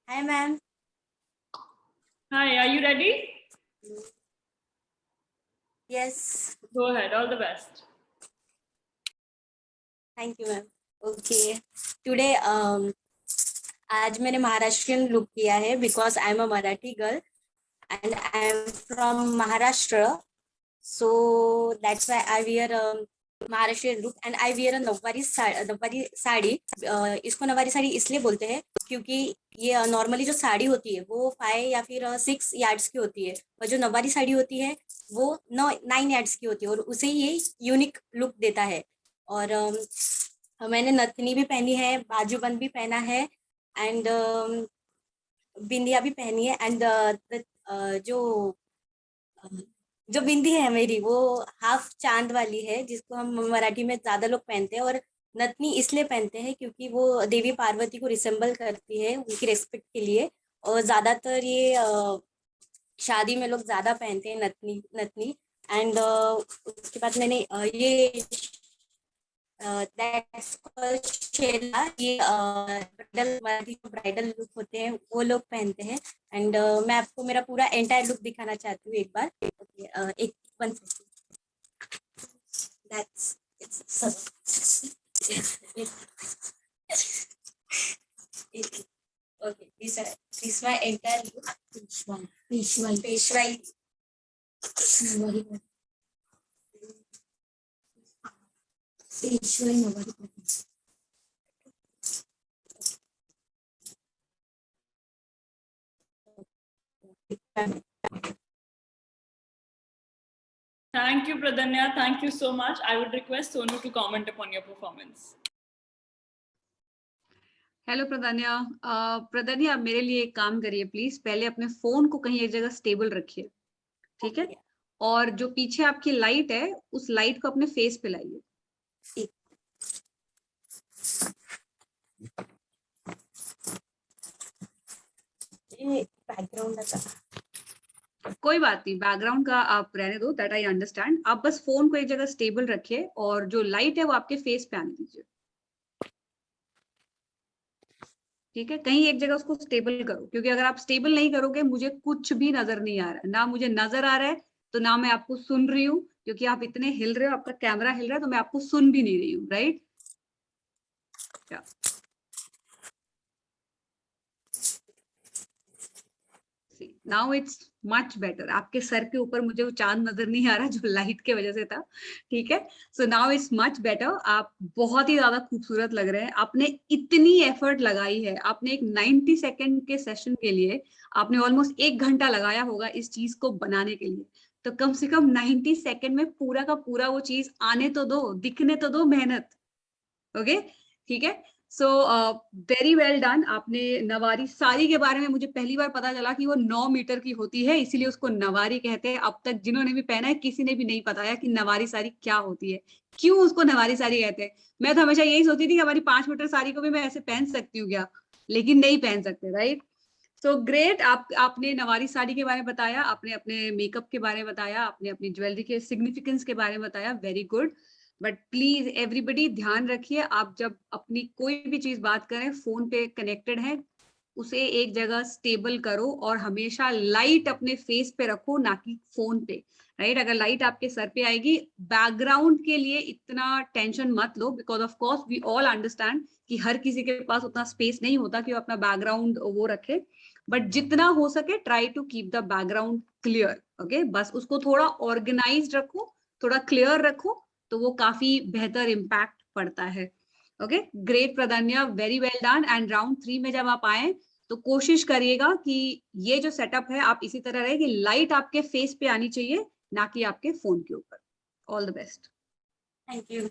Hi, ma'am. Hi, are you ready? Yes. Go ahead. All the best. Thank you, ma'am. Okay. Today, आज मैंने Maharashtrian look किया है because I am a Marathi girl and I am from Maharashtra. So that's why I wear a Maharashtrian look and I wear a नववारी sari. इसको नववारी साड़ी इसलिए बोलते हैं क्योंकि ये नॉर्मली जो साड़ी होती है वो 5 या फिर 6 यार्ड्स की होती है, और जो नववारी साड़ी होती है वो 9 यार्ड्स की होती है, और उसे ये यूनिक लुक देता है। और मैंने नथनी भी पहनी है, बाजूबंद भी पहना है एंड बिंदिया भी पहनी है। एंड जो बिंदी है मेरी वो हाफ चांद वाली है, जिसको हम मराठी में ज्यादा लोग पहनते हैं। और नथनी इसलिए पहनते हैं क्योंकि वो देवी पार्वती को रिसेंबल करती है, उनकी रेस्पेक्ट के लिए, और ज्यादातर ये शादी में लोग ज्यादा पहनते हैं नथनी। एंड उसके बाद मैंने ये शेला, ये ब्राइडल लुक होते हैं वो लोग पहनते हैं। एंड मैं आपको मेरा पूरा एंटायर लुक दिखाना चाहती हूँ एक बार। एक 1 second. Okay, this my entire look. Peshwai. Thank you, Pradanya. Thank you so much. I would request Sonu to comment upon your performance. Hello Pradnya. Pradnya, आप मेरे लिए एक काम करिए प्लीज, पहले अपने फोन को कहीं एक जगह स्टेबल रखिए, ठीक है? और जो पीछे आपकी लाइट है उस लाइट को अपने फेस पे लाइए। कोई बात नहीं, बैकग्राउंड का आप रहने दो, दैट आई अंडरस्टैंड। आप बस फोन को एक जगह स्टेबल रखिए और जो लाइट है वो आपके फेस पे आने दीजिए, ठीक है? कहीं एक जगह उसको स्टेबल करो, क्योंकि अगर आप स्टेबल नहीं करोगे मुझे कुछ भी नजर नहीं आ रहा है, ना मुझे नजर आ रहा है तो ना मैं आपको सुन रही हूँ, क्योंकि आप इतने हिल रहे हो, आपका कैमरा हिल रहा है, तो मैं आपको सुन भी नहीं रही हूँ, right? Now it's much better. आपके सर के ऊपर मुझे वो चांद नजर नहीं आ रहा जो लाइट के वजह से था. ठीक है, so now it's much better. आप बहुत ही ज्यादा खूबसूरत लग रहे हैं. आपने इतनी एफर्ट लगाई है. आपने एक 90 सेकंड के सेशन के लिए आपने ऑलमोस्ट 1 घंटा लगाया होगा इस चीज को बनाने के लिए. तो कम से कम 90 सेकंड में पूरा का पूरा वो चीज आने तो दो, दिखने तो दो मेहनत. ओके, ठीक है. So very well done. आपने नवारी साड़ी के बारे में मुझे पहली बार पता चला कि वो 9 मीटर की होती है, इसीलिए उसको नवारी कहते हैं. अब तक जिन्होंने भी पहना है किसी ने भी नहीं बताया कि नवारी साड़ी क्या होती है, क्यों उसको नवारी साड़ी कहते हैं. मैं तो हमेशा यही सोचती थी कि हमारी 5 मीटर साड़ी को भी मैं ऐसे पहन सकती हूँ क्या, लेकिन नहीं पहन सकते. राइट. So great. आपने नवारी साड़ी के बारे में बताया, आपने अपने मेकअप के बारे में बताया, आपने अपनी ज्वेलरी के सिग्निफिकेंस के बारे में बताया. Very good. But please everybody ध्यान रखिए, आप जब अपनी कोई भी चीज बात करें, फोन पे कनेक्टेड है, उसे एक जगह स्टेबल करो और हमेशा लाइट अपने फेस पे रखो, ना कि फोन पे. राइट. अगर लाइट आपके सर पे आएगी, बैकग्राउंड के लिए इतना टेंशन मत लो, because of course we all understand कि हर किसी के पास उतना स्पेस नहीं होता कि वो अपना बैकग्राउंड वो रखे. बट जितना हो सके try to keep the background clear. Okay, बस उसको थोड़ा ऑर्गेनाइज्ड रखो, थोड़ा क्लियर रखो, तो वो काफी बेहतर इम्पैक्ट पड़ता है. Okay, great Pradnya, very well done. And round 3 में जब आप आए तो कोशिश करिएगा कि ये जो सेटअप है आप इसी तरह रहे कि लाइट आपके फेस पे आनी चाहिए, ना कि आपके फोन के ऊपर. All the best. Thank you.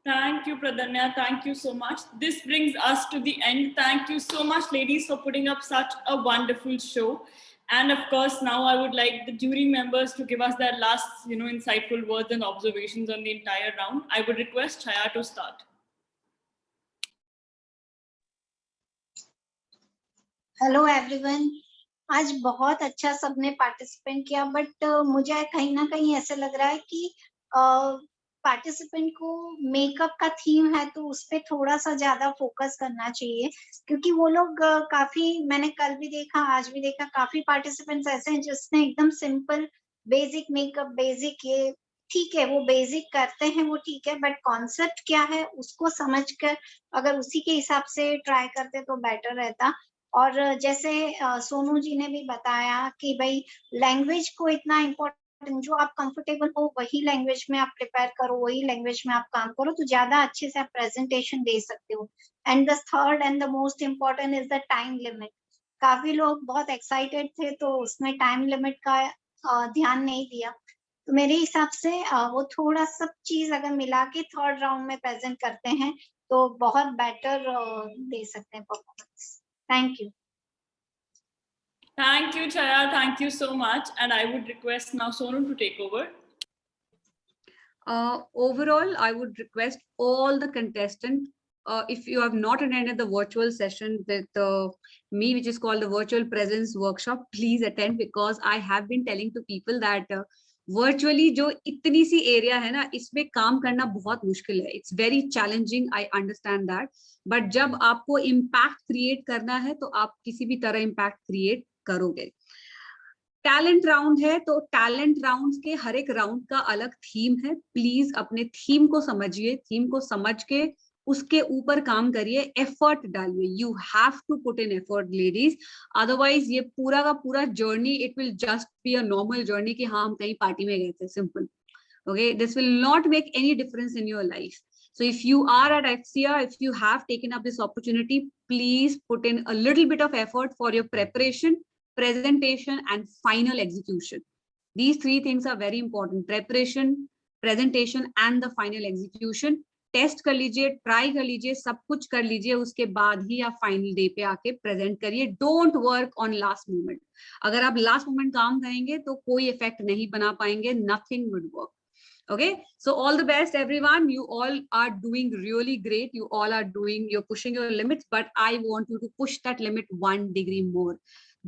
Thank you, Pradanya. Thank you so much. This brings us to the end. Thank you so much, ladies, for putting up such a wonderful show. And of course, now I would like the jury members to give us their last, insightful words and observations on the entire round. I would request Chaya to start. Hello everyone. आज बहुत अच्छा सबने participant किया, but मुझे कहीं ना कहीं ऐसे लग रहा है कि पार्टिसिपेंट को मेकअप का थीम है तो उस पे थोड़ा सा ज्यादा फोकस करना चाहिए, क्योंकि वो लोग काफी, मैंने कल भी देखा आज भी देखा, काफी पार्टिसिपेंट्स ऐसे हैं जिसने एकदम सिंपल बेसिक मेकअप, बेसिक ये ठीक है, वो बेसिक करते हैं वो ठीक है, बट कॉन्सेप्ट क्या है उसको समझकर अगर उसी के हिसाब से ट्राई करते तो बेटर रहता. और जैसे सोनू जी ने भी बताया कि भाई लैंग्वेज को इतना इम्पोर्टेंट, जो आप कंफर्टेबल हो वही लैंग्वेज में आप प्रिपेयर करो, वही लैंग्वेज में आप काम करो, तो ज्यादा अच्छे से आप प्रेजेंटेशन दे सकते हो. And the third and the most important is the time limit. काफी लोग बहुत एक्साइटेड थे तो उसमें टाइम लिमिट का ध्यान नहीं दिया. तो मेरे हिसाब से वो थोड़ा सब चीज अगर मिला के थर्ड राउंड में प्रेजेंट करते हैं तो बहुत बेटर दे सकते हैं performance. Thank you. Thank you, Chaya. Thank you so much. And I would request now Sonu to take over. Overall, I would request all the contestants, if you have not attended the virtual session with me, which is called the Virtual Presence Workshop, please attend, because I have been telling to people that virtually जो इतनी सी area है ना, इसमें काम करना बहुत मुश्किल है. It's very challenging, I understand that. But जब आपको impact create करना है तो आप किसी भी तरह impact create करोगे. टैलेंट राउंड है तो टैलेंट राउंड के हर एक राउंड का अलग थीम है. प्लीज अपने थीम को समझिए, थीम को समझ के उसके ऊपर काम करिए, एफर्ट डालिए. You have to put in effort ladies, otherwise ये पूरा का पूरा journey it will just be a normal journey कि हाँ हम कहीं पार्टी में गए थे, simple. Okay, this will not make any difference in your life. So if you are at FCR, if you have taken up this opportunity, please put in a little bit of effort for your preparation, presentation and final execution. These 3 things are very important: preparation, presentation and the final execution. Test कर लीजिए, try कर लीजिए, सब कुछ कर लीजिए, उसके बाद ही आप फाइनल डे पे आके प्रेजेंट करिए. Don't work on last moment. अगर आप लास्ट मोमेंट काम करेंगे तो कोई इफेक्ट नहीं बना पाएंगे, nothing would work. Okay, so all the best everyone. You all are doing really great. You all are doing, you're pushing your limits, but I want you to push that limit 1 degree more.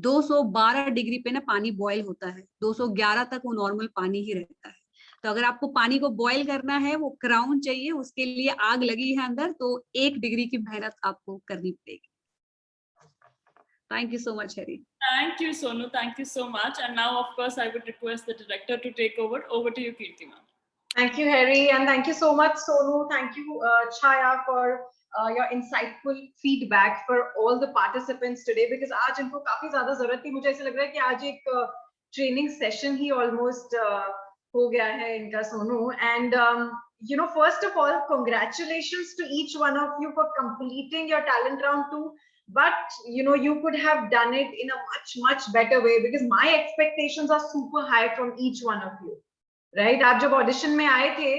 212 degree पे ना पानी boil होता है, 211 तक वो normal पानी ही रहता है. तो अगर आपको पानी को बॉयल करना है, वो क्राउन चाहिए, उसके लिए आग लगी है अंदर, तो 1 डिग्री की मेहनत आपको करनी पड़ेगी. Thank you so much, Harry. Thank you, Sonu. Thank you so much. And now, of course, I would request the director to take over. Over to you, Kirti ma'am. Thank you, Harry, and thank you so much, Sonu. Thank you, Chaya, for your insightful feedback for all the participants today, because आज इनको काफी ज़्यादा ज़रूरत थी. मुझे ऐसा लग रहा है कि आज एक training session ही almost हो गया है इनका, Sonu. And you know, first of all, congratulations to each one of you for completing your talent round 2. But you know, you could have done it in a much better way, because my expectations are super high from each one of you, right? आप जब audition में आए थे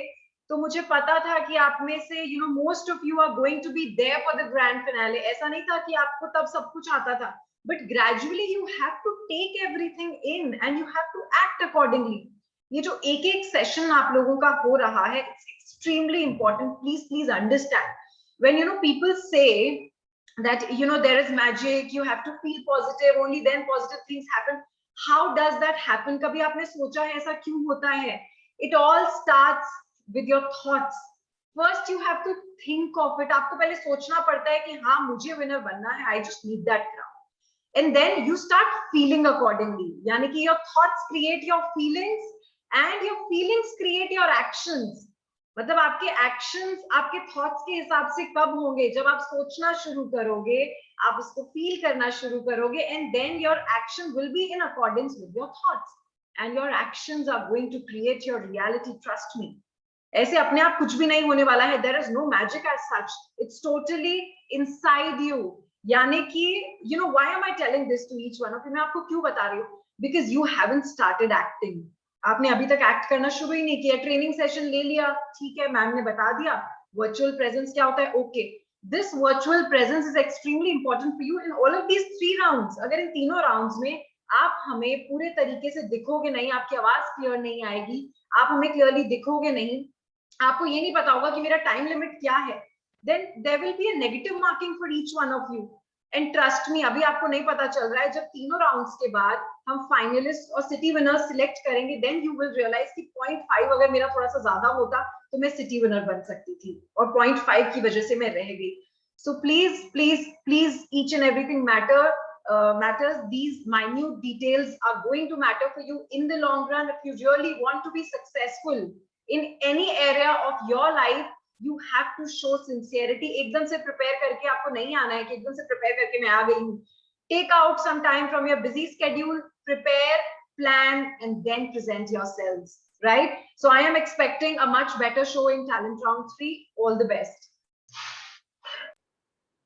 तो मुझे पता था कि आप में से, you know, most of you are going to be there for the grand finale. ऐसा नहीं था कि आपको तब सब कुछ आता था, but gradually you have to take everything in and you have to act accordingly. ये जो एक session आप लोगों का हो रहा है, it's extremely important. Please understand. When, you know, people say that, you know, there is magic, you have to feel positive, only then positive things happen. How does that happen? कभी आपने सोचा है ऐसा क्यों होता है? It all starts with your thoughts. First you have to think of it. आपको पहले सोचना पड़ता है कि हाँ मुझे winner बनना है, I just need that crown. And then you start feeling accordingly. यानी कि your thoughts create your feelings and your feelings create your actions. मतलब आपके actions आपके thoughts के हिसाब से कब होंगे? जब आप सोचना शुरू करोगे, आप उसको feel करना शुरू करोगे, and then your action will be in accordance with your thoughts. And your actions are going to create your reality, trust me. ऐसे अपने आप कुछ भी नहीं होने वाला है. There is no magic as such. It's totally inside you. यानी कि, you know, why am I telling this to each one of you? मैं आपको क्यों बता रही हूँ? Because you haven't started acting. आपने अभी तक एक्ट करना शुरू ही नहीं किया. ट्रेनिंग सेशन ले लिया, ठीक है, मैम ने बता दिया वर्चुअल प्रेजेंस क्या होता है. Okay, this virtual presence is extremely important for you in all of these 3 rounds. अगर इन तीनों राउंड्स में आप हमें पूरे तरीके से दिखोगे नहीं, आपकी आवाज क्लियर नहीं आएगी, आप हमें क्लियरली दिखोगे नहीं, आपको ये नहीं पता होगा कि मेरा टाइम लिमिट क्या है, then there will be a negative marking for each one of you. And trust me, अभी आपको नहीं पता चल रहा है. जब तीनों राउंड्स के बाद हम फाइनलिस्ट और सिटी विनर सिलेक्ट करेंगे, then you will realize कि 0.5 अगर मेरा थोड़ा सा ज्यादा होता तो मैं सिटी विनर बन सकती थी, और 0.5 की वजह से मैं रह गई. So please, each and everything matters. These minute details are going to matter for you in the long run. If you really want to be successful in any area of your life, you have to show sincerity. एकदम से prepare करके आपको नहीं आना है कि एकदम से prepare करके मैं आ गई हूँ. Take out some time from your busy schedule, prepare, plan, and then present yourselves, right? So I am expecting a much better show in talent round 3. All the best.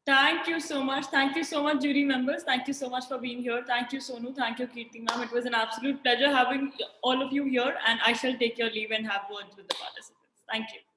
Thank you so much. Thank you so much, jury members. Thank you so much for being here. Thank you, Sonu. Thank you, Kirti ma'am. It was an absolute pleasure having all of you here, and I shall take your leave and have words with the participants. Thank you.